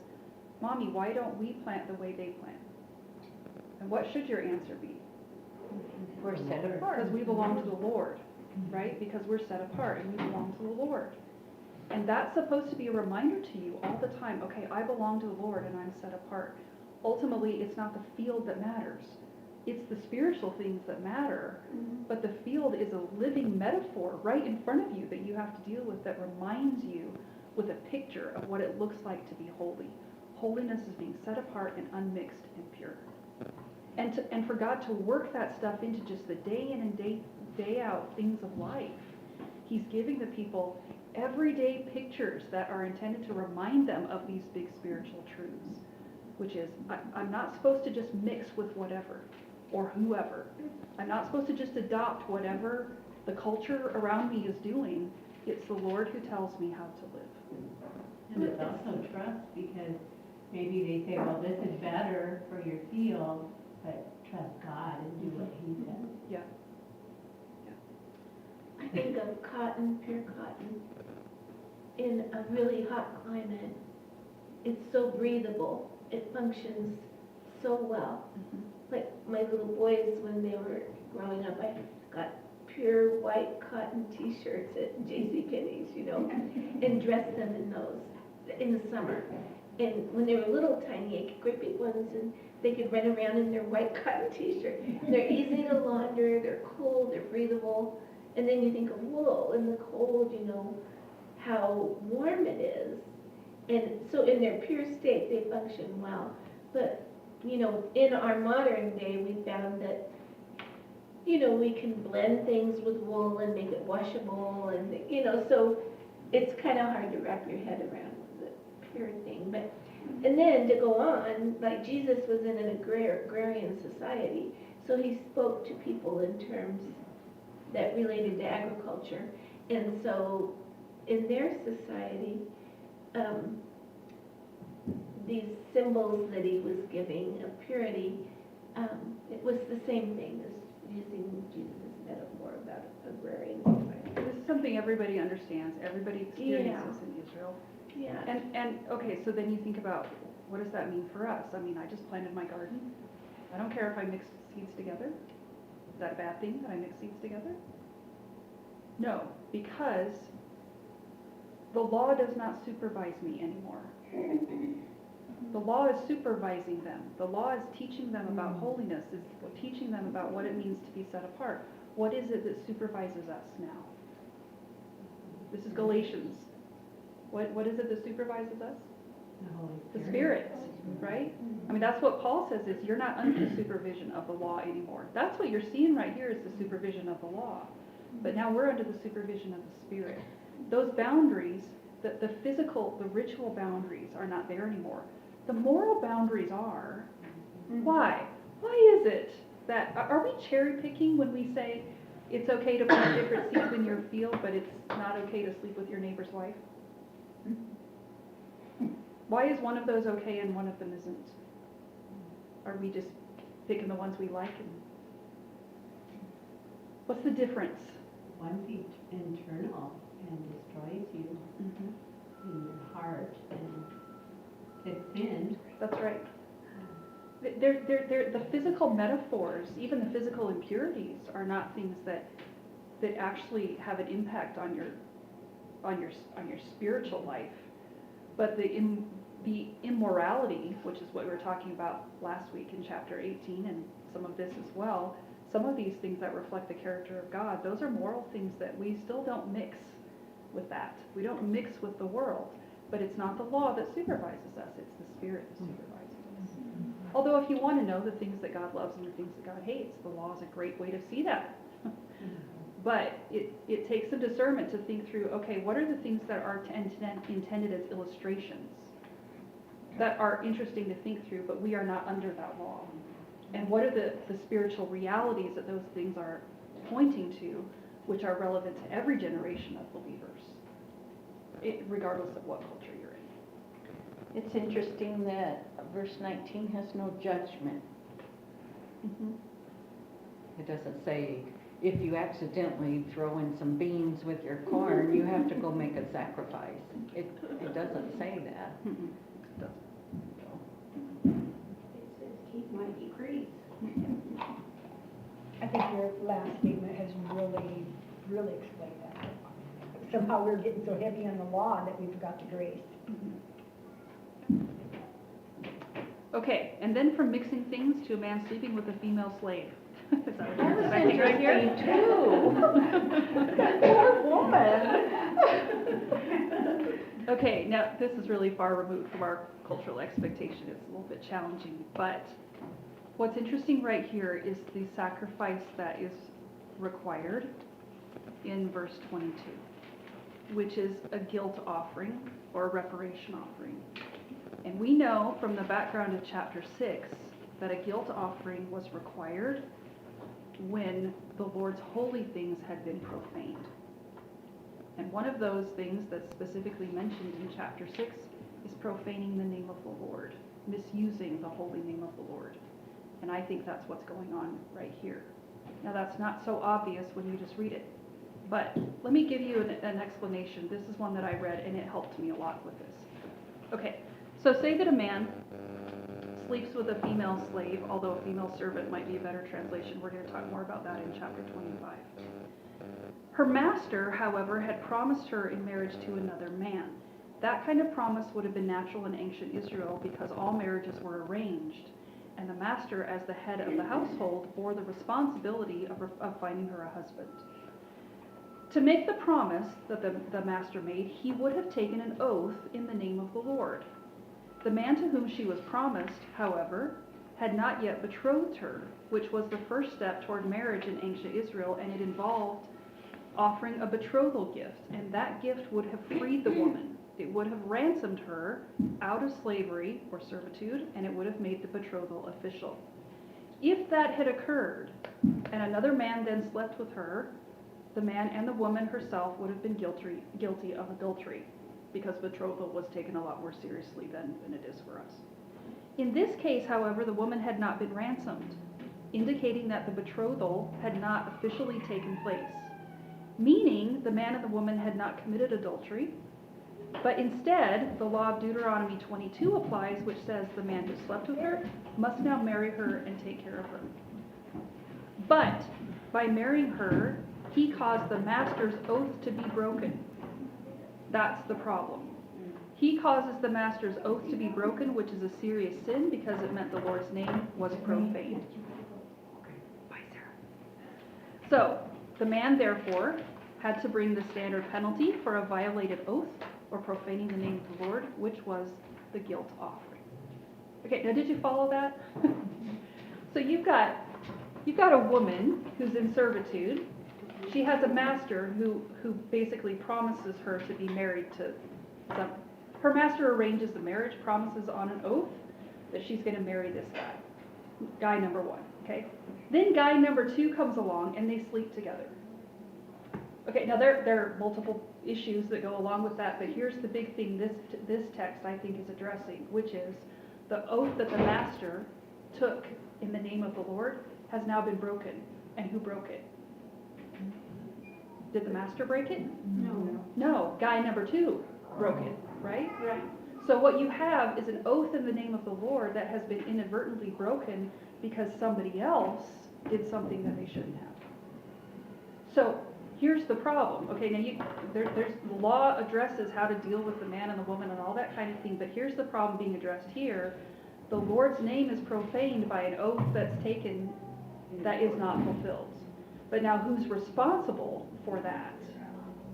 Mommy, why don't we plant the way they plant? And what should your answer be? We're set apart. Because we belong to the Lord, right? Because we're set apart and we belong to the Lord. And that's supposed to be a reminder to you all the time, okay, I belong to the Lord and I'm set apart. Ultimately, it's not the field that matters. It's the spiritual things that matter. But the field is a living metaphor right in front of you that you have to deal with that reminds you with a picture of what it looks like to be holy. Holiness is being set apart and unmixed and pure. And for God to work that stuff into just the day in and day out things of life, He's giving the people everyday pictures that are intended to remind them of these big spiritual truths, which is, I'm not supposed to just mix with whatever or whoever. I'm not supposed to just adopt whatever the culture around me is doing. It's the Lord who tells me how to live. And it's also trust, because maybe they say, well, this is better for your field, but trust God and do what He says. Yeah. I think of cotton, pure cotton, in a really hot climate. It's so breathable. It functions so well. Like my little boys, when they were growing up, I got pure white cotton T-shirts at JCPenney's, you know, and dressed them in those in the summer. And when they were little tiny, I could great big ones, and they could run around in their white cotton t-shirt. They're easy to launder, they're cool, they're breathable. And then you think of wool in the cold, you know, how warm it is. And so in their pure state, they function well. But, you know, in our modern day, we found that, you know, we can blend things with wool and make it washable and, you know, so it's kind of hard to wrap your head around the pure thing. But, and then to go on, like Jesus was in an agrarian society, so he spoke to people in terms that related to agriculture. And so in their society, these symbols that he was giving of purity, it was the same thing as using Jesus' metaphor about agrarian society. This is something everybody understands, everybody experiences in Israel. Yeah. And, okay, so then you think about, what does that mean for us? I mean, I just planted my garden. I don't care if I mix seeds together. Is that a bad thing that I mix seeds together? No, because the law does not supervise me anymore. The law is supervising them. The law is teaching them about holiness, is teaching them about what it means to be set apart. What is it that supervises us now? This is Galatians. What is it that supervises us? The Holy The Spirit. Spirit, right? I mean, that's what Paul says, is you're not under the supervision of the law anymore. That's what you're seeing right here, is the supervision of the law. But now we're under the supervision of the Spirit. Those boundaries, the physical, the ritual boundaries are not there anymore. The moral boundaries are. Why? Why is it that, are we cherry picking when we say it's okay to plant different seeds in your field, but it's not okay to sleep with your neighbor's wife? Why is one of those okay and one of them isn't? Are we just picking the ones we like? And what's the difference? One's internal and destroys you in your heart, and it's sin. That's right. The physical metaphors, even the physical impurities, are not things that actually have an impact on your spiritual life. But the immorality, which is what we were talking about last week in chapter 18, and some of this as well, some of these things that reflect the character of God, those are moral things that we still don't mix with that. We don't mix with the world. But it's not the law that supervises us, it's the Spirit that supervises us. Although if you want to know the things that God loves and the things that God hates, the law is a great way to see that. But it takes some discernment to think through, okay, what are the things that are intended as illustrations that are interesting to think through, but we are not under that law? And what are the spiritual realities that those things are pointing to, which are relevant to every generation of believers, regardless of what culture you're in? It's interesting that verse 19 has no judgment. It doesn't say, if you accidentally throw in some beans with your corn, you have to go make a sacrifice. It doesn't say that. It says, keep my decrees. I think your last statement has really, really explained that. Somehow we're getting so heavy on the law that we forgot the grace. Okay, and then from mixing things to a man sleeping with a female slave. Is that what you're expecting right here? Poor woman. Okay, now this is really far removed from our cultural expectation. It's a little bit challenging, but what's interesting right here is the sacrifice that is required in verse 22, which is a guilt offering or a reparation offering. And we know from the background of chapter 6 that a guilt offering was required when the Lord's holy things had been profaned. And one of those things that's specifically mentioned in chapter 6 is profaning the name of the Lord, misusing the holy name of the Lord. And I think that's what's going on right here. Now that's not so obvious when you just read it, but let me give you an explanation. This is one that I read and it helped me a lot with this. Okay, so say that a man sleeps with a female slave, although a female servant might be a better translation. We're going to talk more about that in chapter 25. Her master, however, had promised her in marriage to another man. That kind of promise would have been natural in ancient Israel because all marriages were arranged, and the master, as the head of the household, bore the responsibility of finding her a husband. To make the promise that the master made, he would have taken an oath in the name of the Lord. The man to whom she was promised, however, had not yet betrothed her, which was the first step toward marriage in ancient Israel, and it involved offering a betrothal gift, and that gift would have freed the woman. It would have ransomed her out of slavery or servitude, and it would have made the betrothal official. If that had occurred, and another man then slept with her, the man and the woman herself would have been guilty of adultery, because betrothal was taken a lot more seriously than it is for us. In this case, however, the woman had not been ransomed, indicating that the betrothal had not officially taken place, meaning the man and the woman had not committed adultery, but instead, the law of Deuteronomy 22 applies, which says the man who slept with her must now marry her and take care of her. But by marrying her, he caused the master's oath to be broken. That's the problem. He causes the master's oath to be broken, which is a serious sin because it meant the Lord's name was profaned. Bye, Sarah. So, the man, therefore, had to bring the standard penalty for a violated oath or profaning the name of the Lord, which was the guilt offering. Okay, now did you follow that? So you've got a woman who's in servitude. She has a master who basically promises her to be married to some. Her master arranges the marriage, promises on an oath that she's going to marry this guy number one, okay? Then guy number two comes along and they sleep together. Okay, now there are multiple issues that go along with that, but here's the big thing this text I think is addressing, which is the oath that the master took in the name of the Lord has now been broken. And who broke it? Did the master break it? No. No, guy number two broke it, right? Right. So what you have is an oath in the name of the Lord that has been inadvertently broken because somebody else did something that they shouldn't have. So here's the problem. Okay, now there's the law addresses how to deal with the man and the woman and all that kind of thing, but here's the problem being addressed here. The Lord's name is profaned by an oath that's taken that is not fulfilled. But now who's responsible for that?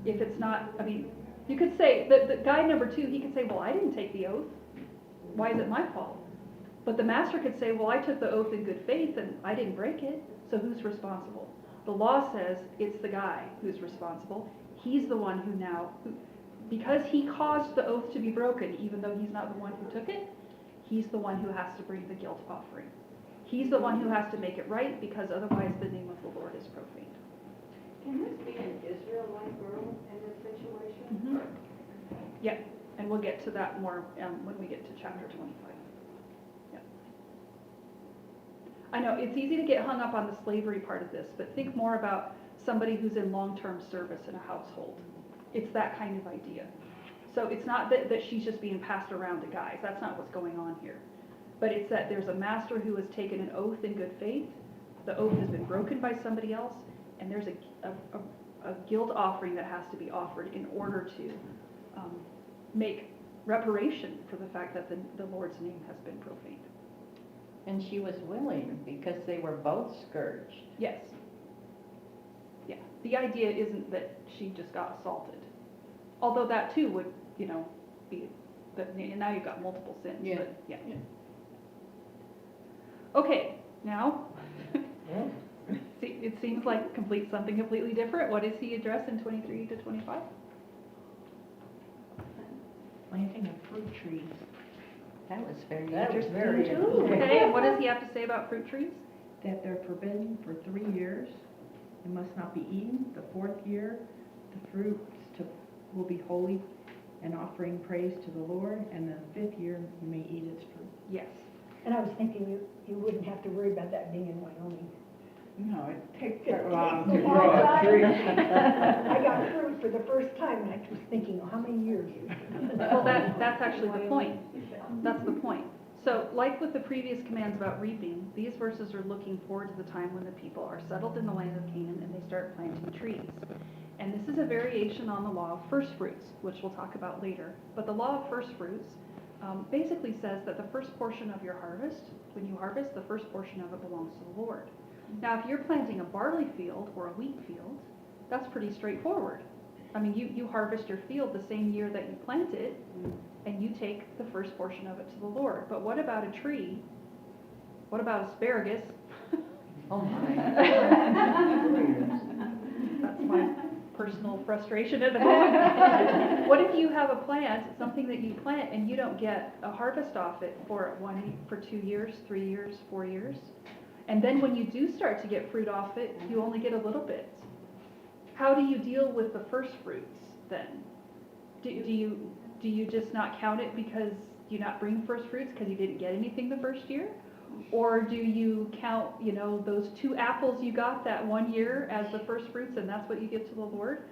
If it's not, I mean, you could say, the guy number two, he could say, well, I didn't take the oath. Why is it my fault? But the master could say, well, I took the oath in good faith and I didn't break it, so who's responsible? The law says it's the guy who's responsible. He's the one because he caused the oath to be broken, even though he's not the one who took it, he's the one who has to bring the guilt offering. He's the one who has to make it right, because otherwise the name of the Lord is profaned. Can this be an Israelite girl in this situation? Mm-hmm. Yeah, and we'll get to that more when we get to chapter 25. Yeah. I know it's easy to get hung up on the slavery part of this, but think more about somebody who's in long-term service in a household. It's that kind of idea. So it's not that she's just being passed around to guys. That's not what's going on here. But it's that there's a master who has taken an oath in good faith. The oath has been broken by somebody else, and there's a guilt offering that has to be offered in order to make reparation for the fact that the Lord's name has been profaned. And she was willing because they were both scourged. Yes. Yeah. The idea isn't that she just got assaulted. Although that too would, be, and now you've got multiple sins. Yeah. But yeah. Okay, now, see, it seems like something completely different. What does he address in 23 to 25? Planting of fruit trees. That was very That was interesting very too. Okay, and what does he have to say about fruit trees? That they're forbidden for 3 years. It must not be eaten. The 4th year, the fruits will be holy and offering praise to the Lord. And the 5th year, you may eat its fruit. Yes. And I was thinking you wouldn't have to worry about that being in Wyoming. No, it takes It that long to takes a long grow a time. tree. I got fruit for the first time, and I was thinking, how many years? Well, that's actually the point. That's the point. So, like with the previous commands about reaping, these verses are looking forward to the time when the people are settled in the land of Canaan and they start planting trees. And this is a variation on the law of first fruits, which we'll talk about later. But the law of first fruits basically says that the first portion of your harvest, when you harvest, the first portion of it belongs to the Lord. Now, if you're planting a barley field or a wheat field, that's pretty straightforward. I mean, you harvest your field the same year that you plant it, and you take the first portion of it to the Lord. But what about a tree? What about asparagus? Oh my. That's my personal frustration at the moment. What if you have a plant, something that you plant, and you don't get a harvest off it for 2 years, 3 years, 4 years? And then when you do start to get fruit off it, you only get a little bit. How do you deal with the first fruits then? Do you just not count it because you not bring first fruits because you didn't get anything the first year? Or do you count, those 2 apples you got that 1 year as the first fruits, and that's what you give to the Lord?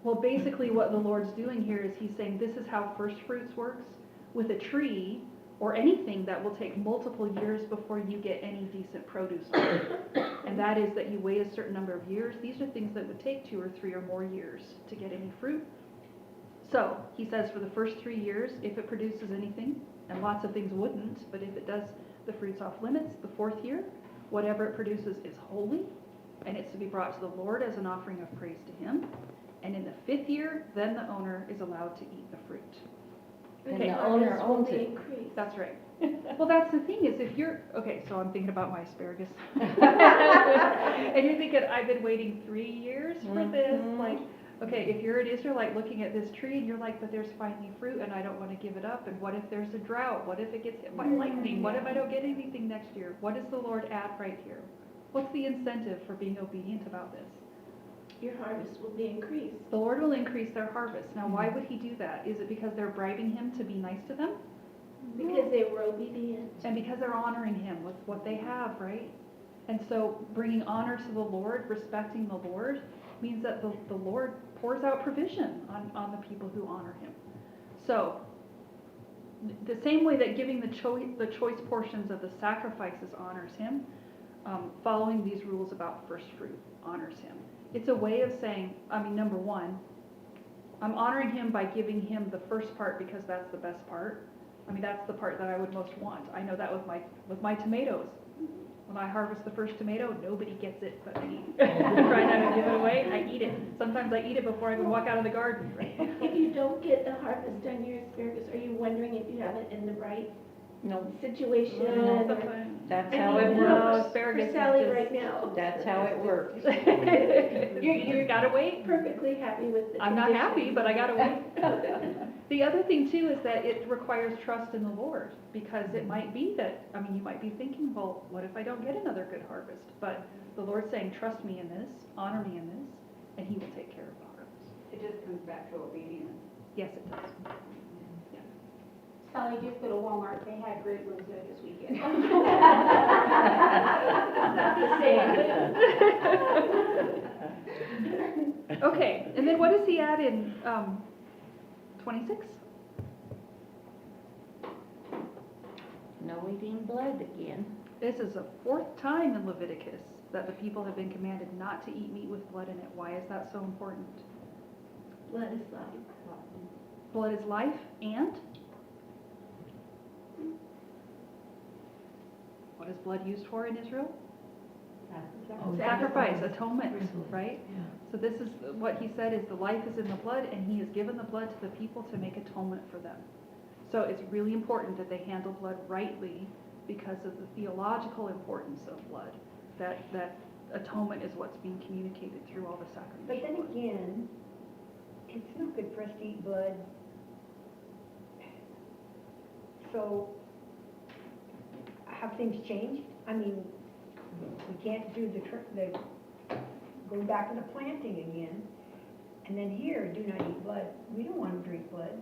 Well, basically what the Lord's doing here is he's saying this is how first fruits works with a tree or anything that will take multiple years before you get any decent produce. And that is that you wait a certain number of years. These are things that would take 2 or 3 or more years to get any fruit. So he says for the first 3 years, if it produces anything, and lots of things wouldn't, but if it does, the fruit's off limits. The 4th year, whatever it produces is holy, and it's to be brought to the Lord as an offering of praise to him. And in the 5th year, then the owner is allowed to eat the fruit. And Okay, the owner owns it. Increase. that's right. Well, that's the thing is if you're, okay, so I'm thinking about my asparagus. And you're thinking, I've been waiting 3 years for this. Like, okay, if you're an Israelite looking at this tree and you're like, but there's finally fruit and I don't want to give it up. And what if there's a drought? What if it gets hit by lightning? What if I don't get anything next year? What does the Lord add right here? What's the incentive for being obedient about this? Your harvest will be increased. The Lord will increase their harvest. Now, why would he do that? Is it because they're bribing him to be nice to them? Because they were obedient. And because they're honoring him with what they have, right? And so bringing honor to the Lord, respecting the Lord, means that the Lord pours out provision on the people who honor him. So the same way that giving the choice portions of the sacrifices honors him, following these rules about first fruit honors him. It's a way of saying, number one, I'm honoring him by giving him the first part because that's the best part. That's the part that I would most want. I know that with my tomatoes. When I harvest the first tomato, nobody gets it but me. Try not to give it away, I eat it. Sometimes I eat it before I even walk out of the garden. If you don't get the harvest on your asparagus, are you wondering if you have it in the right situation? That's I how mean, it no, works. Asparagus For is Sally just- right now. That's how it works. You gotta wait. Perfectly happy with the I'm not happy, conditions. but I gotta wait. The other thing too is that it requires trust in the Lord, because it might be that, you might be thinking, well, what if I don't get another good harvest? But the Lord's saying, trust me in this, honor me in this, and he will take care of the harvest. It just comes back to obedience. Yes, it does. Sally, just go to Walmart, they had great ones there this weekend. Okay, and then what does he add in 26? No eating blood again. This is the 4th time in Leviticus that the people have been commanded not to eat meat with blood in it. Why is that so important? Blood is life. Blood is life, and what is blood used for in Israel? Sacrifice, atonement, right? So this is what he said is the life is in the blood, and he has given the blood to the people to make atonement for them. So it's really important that they handle blood rightly because of the theological importance of blood. That atonement is what's being communicated through all the But sacrificial then blood. again, it's not good for us to eat blood. So, have things changed? We can't do the going back to the planting again. And then here, do not eat blood. We don't want to drink blood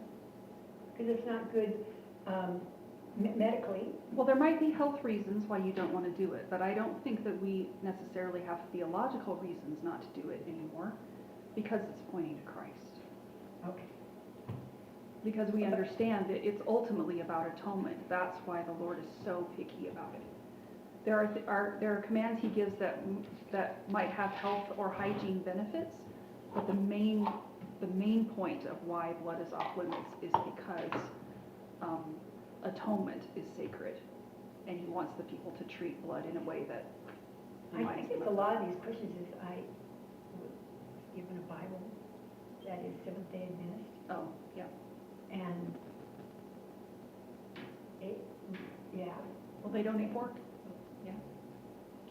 because it's not good medically. Well, there might be health reasons why you don't want to do it, but I don't think that we necessarily have theological reasons not to do it anymore because it's pointing to Christ. Okay. Because we understand that it's ultimately about atonement. That's why the Lord is so picky about it. There are commands he gives that might have health or hygiene benefits, But the main point of why blood is off limits is because atonement is sacred, and he wants the people to treat blood in a way that I reminds think them it's a of lot of these questions is I was given a Bible that is Seventh-day Adventist, that. Oh, yeah. and it, yeah, Well, they don't eat pork.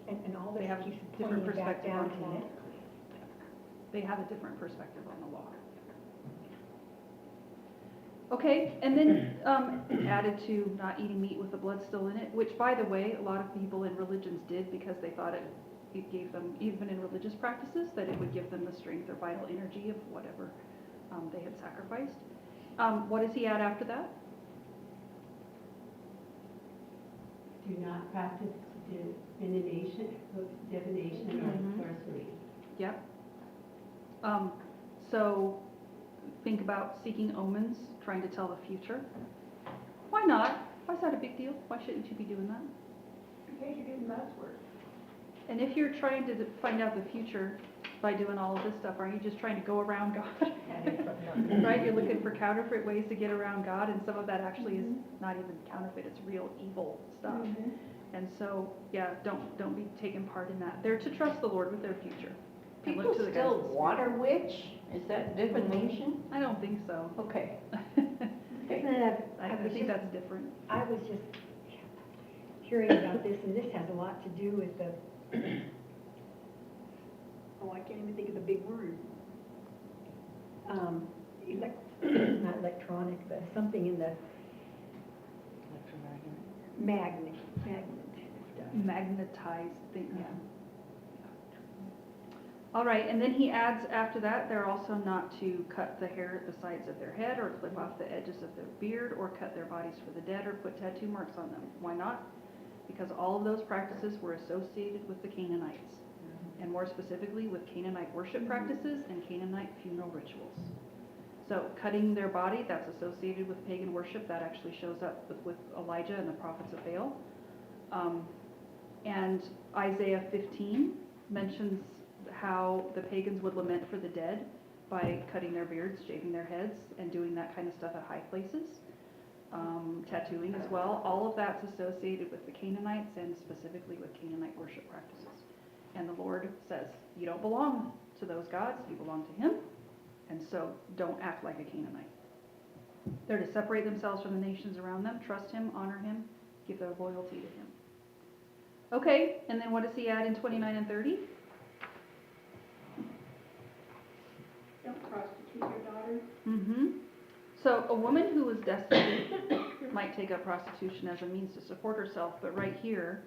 and all They this have a keeps different pointing back perspective down on to the law. it. They have a different perspective on the law. Okay, and then added to not eating meat with the blood still in it, which, by the way, a lot of people in religions did because they thought it gave them, even in religious practices, that it would give them the strength or vital energy of whatever they had sacrificed. What does he add after that? Do not practice divination or sorcery. Yep. So think about seeking omens, trying to tell the future. Why not? Why is that a big deal? Why shouldn't you be doing that? Okay, you're doing God's work. And if you're trying to find out the future by doing all of this stuff, aren't you just trying to go around God? Right? You're looking for counterfeit ways to get around God, and some of that actually is not even counterfeit, it's real evil stuff. And so, yeah, don't be taking part in that. They're to trust the Lord with their future. And People look to the still guidance of the water witch? Is that divination? Spirit. I don't think so. Okay. I think that's different. I was just hearing about this, and this has a lot to do with the, I can't even think of the big word. Not electronic, but something in the magnet stuff. Magnetized thing, yeah. All right, and then he adds after that, they're also not to cut the hair at the sides of their head or clip off the edges of their beard or cut their bodies for the dead or put tattoo marks on them. Why not? Because all of those practices were associated with the Canaanites, and more specifically with Canaanite worship practices and Canaanite funeral rituals. So cutting their body, that's associated with pagan worship. That actually shows up with Elijah and the prophets of Baal. And Isaiah 15 mentions how the pagans would lament for the dead by cutting their beards, shaving their heads, and doing that kind of stuff at high places. Tattooing as well. All of that's associated with the Canaanites and specifically with Canaanite worship practices. And the Lord says, you don't belong to those gods, you belong to him. And so don't act like a Canaanite. They're to separate themselves from the nations around them, trust him, honor him, give their loyalty to him. Okay, and then what does he add in 29 and 30? Don't prostitute your daughter. Mm-hmm. So a woman who is destitute might take up prostitution as a means to support herself, but right here,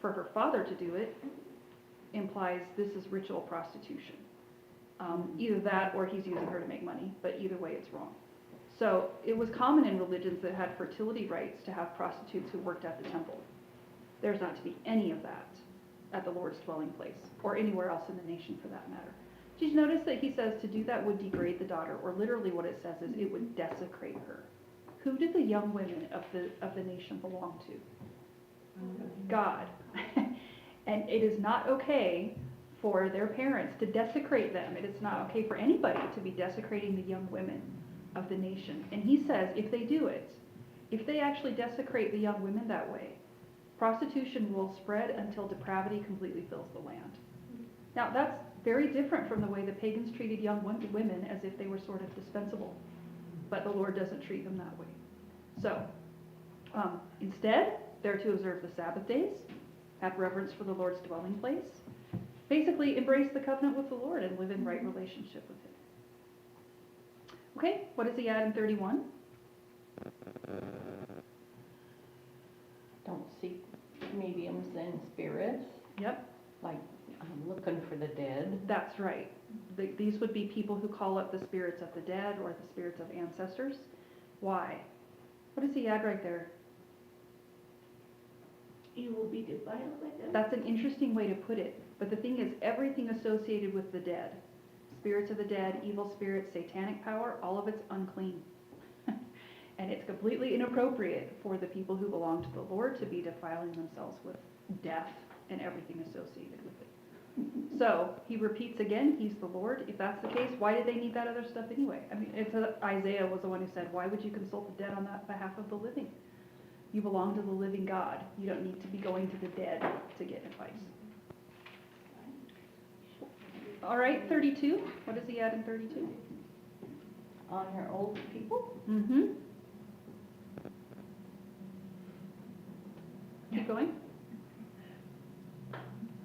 for her father to do it implies this is ritual prostitution. Either that or he's using her to make money, but either way it's wrong. So it was common in religions that had fertility rites to have prostitutes who worked at the temple. There's not to be any of that at the Lord's dwelling place, or anywhere else in the nation for that matter. Did you notice that he says to do that would degrade the daughter, or literally what it says is it would desecrate her? Who did the young women of the nation belong to? God. And it is not okay for their parents to desecrate them. It is not okay for anybody to be desecrating the young women of the nation. And he says if they do it, if they actually desecrate the young women that way, prostitution will spread until depravity completely fills the land. Now that's very different from the way the pagans treated young women as if they were sort of dispensable. But the Lord doesn't treat them that way. So instead, they're to observe the Sabbath days, have reverence for the Lord's dwelling place, basically embrace the covenant with the Lord and live in right relationship with him. Okay, what does he add in 31? Don't seek mediums and spirits, Yep, like looking for the dead. that's right. These would be people who call up the spirits of the dead or the spirits of ancestors. Why? What does he add right there? You will be defiled by them. That's an interesting way to put it. But the thing is, everything associated with the dead, spirits of the dead, evil spirits, satanic power, all of it's unclean. And it's completely inappropriate for the people who belong to the Lord to be defiling themselves with death and everything associated with it. So he repeats again, he's the Lord. If that's the case, why did they need that other stuff anyway? I mean, Isaiah was the one who said, why would you consult the dead on that behalf of the living? You belong to the living God. You don't need to be going to the dead to get advice. All right, 32. What does he add in 32? Honor old people? Mm-hmm. Keep going.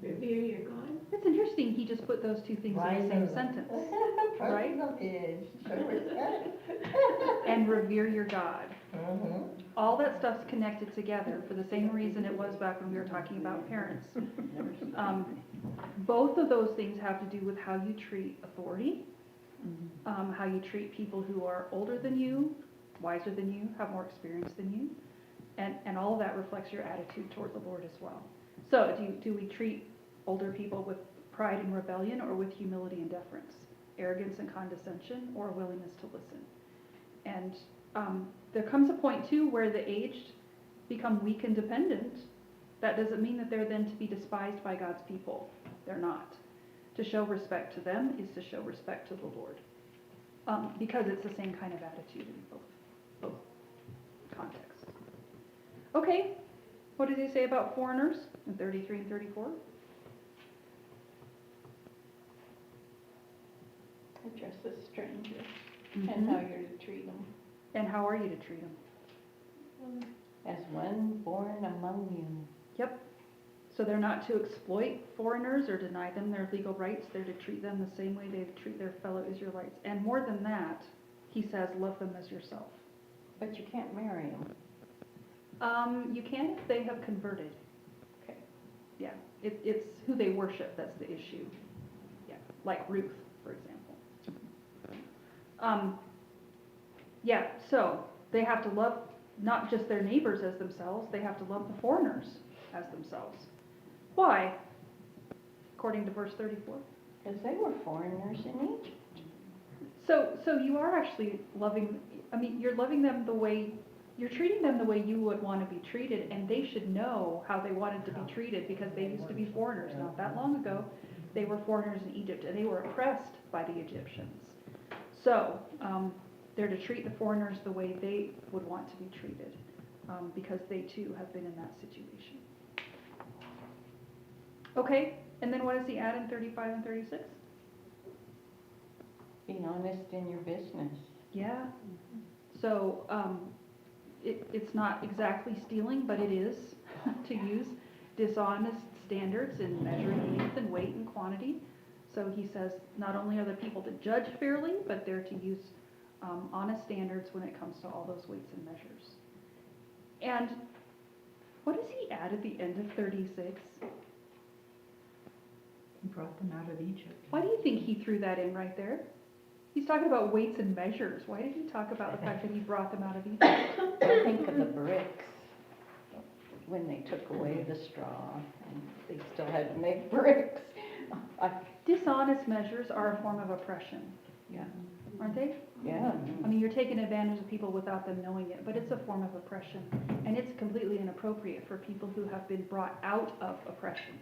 Revere your God. It's interesting, he just put those two things in the same sentence. Right? And revere your God. All that stuff's connected together for the same reason it was back when we were talking about parents. Both of those things have to do with how you treat authority, how you treat people who are older than you, wiser than you, have more experience than you, and all of that reflects your attitude toward the Lord as well. So do we treat older people with pride and rebellion, or with humility and deference, arrogance and condescension, or a willingness to listen? And there comes a point too where the aged become weak and dependent. That doesn't mean that they're then to be despised by God's people. They're not. To show respect to them is to show respect to the Lord, because it's the same kind of attitude in both contexts. Okay, what does he say about foreigners in 33 and 34? Address as strangers, and how you're to treat them. And how are you to treat them? As one born among you. Yep. So they're not to exploit foreigners or deny them their legal rights. They're to treat them the same way they treat their fellow Israelites. And more than that, he says, love them as yourself. But you can't marry them. You can if they have converted. Okay. Yeah, it's who they worship that's the issue. Yeah, like Ruth, for example. Yeah, so they have to love not just their neighbors as themselves, they have to love the foreigners as themselves. Why? According to verse 34. Because they were foreigners in Egypt. So you are actually loving, I mean, you're loving them the way, you're treating them the way you would want to be treated, and they should know how they wanted to be treated because they used to be foreigners. Not that long ago, they were foreigners in Egypt, and they were oppressed by the Egyptians. So they're to treat the foreigners the way they would want to be treated, because they too have been in that situation. Okay, and then what does he add in 35 and 36? Being honest in your business. Yeah. So it's not exactly stealing, but it is to use dishonest standards in measuring length and weight and quantity. So he says not only are the people to judge fairly, but they're to use honest standards when it comes to all those weights and measures. And what does he add at the end of 36? He brought them out of Egypt. Why do you think he threw that in right there? He's talking about weights and measures. Why did he talk about the fact that he brought them out of Egypt? I think of the bricks, when they took away the straw, and they still had to make bricks. Dishonest measures are a form of oppression, Yeah. aren't they? Yeah. I mean, you're taking advantage of people without them knowing it, but it's a form of oppression. And it's completely inappropriate for people who have been brought out of oppression.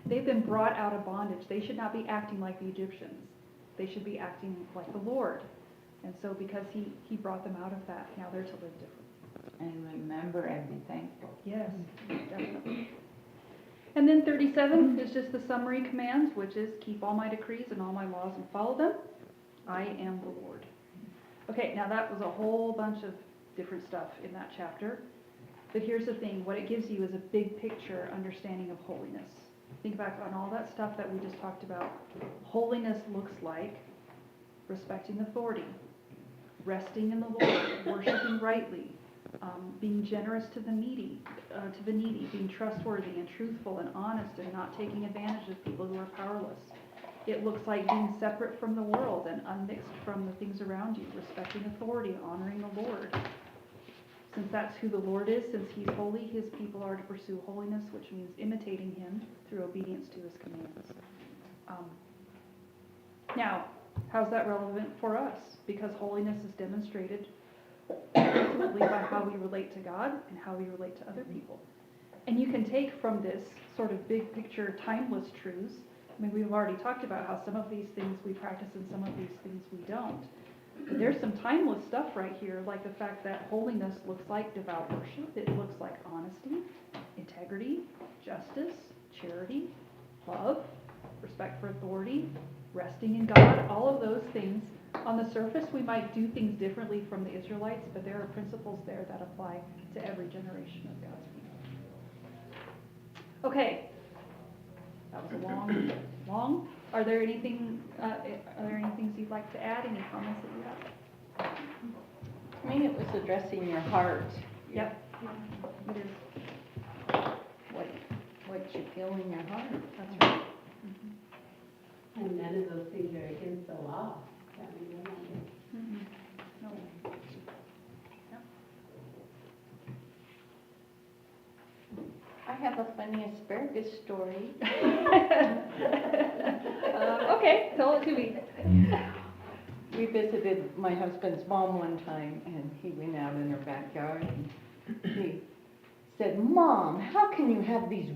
They've been brought out of bondage. They should not be acting like the Egyptians. They should be acting like the Lord. And so because he brought them out of that, now they're to live different. And remember and be thankful. Yes, definitely. And then 37 is just the summary commands, which is keep all my decrees and all my laws and follow them. I am the Lord. Okay, now that was a whole bunch of different stuff in that chapter. But here's the thing, what it gives you is a big picture understanding of holiness. Think back on all that stuff that we just talked about. Holiness looks like respecting authority, resting in the Lord, worshiping rightly, being generous to the needy, being trustworthy and truthful and honest and not taking advantage of people who are powerless. It looks like being separate from the world and unmixed from the things around you, respecting authority, honoring the Lord. Since that's who the Lord is, since he's holy, his people are to pursue holiness, which means imitating him through obedience to his commands. Now, how's that relevant for us? Because holiness is demonstrated ultimately by how we relate to God and how we relate to other people. And you can take from this sort of big picture, timeless truths I mean, we've already talked about how some of these things we practice and some of these things we don't. But there's some timeless stuff right here, like the fact that holiness looks like devout worship, it looks like honesty, integrity, justice, charity, love, respect for authority, resting in God, all of those things. On the surface, we might do things differently from the Israelites, but there are principles there that apply to every generation of God's people. Okay, that was a long. Are there any things you'd like to add? Any comments that you have? I mean, it was addressing your heart. Yep. It is. What you feel in your heart. That's right. And none of those things are against the law. That we know of. No. I have a funny asparagus story. Okay, tell it to me. We visited my husband's mom one time, and he went out in her backyard, and he said, "Mom, how can you have these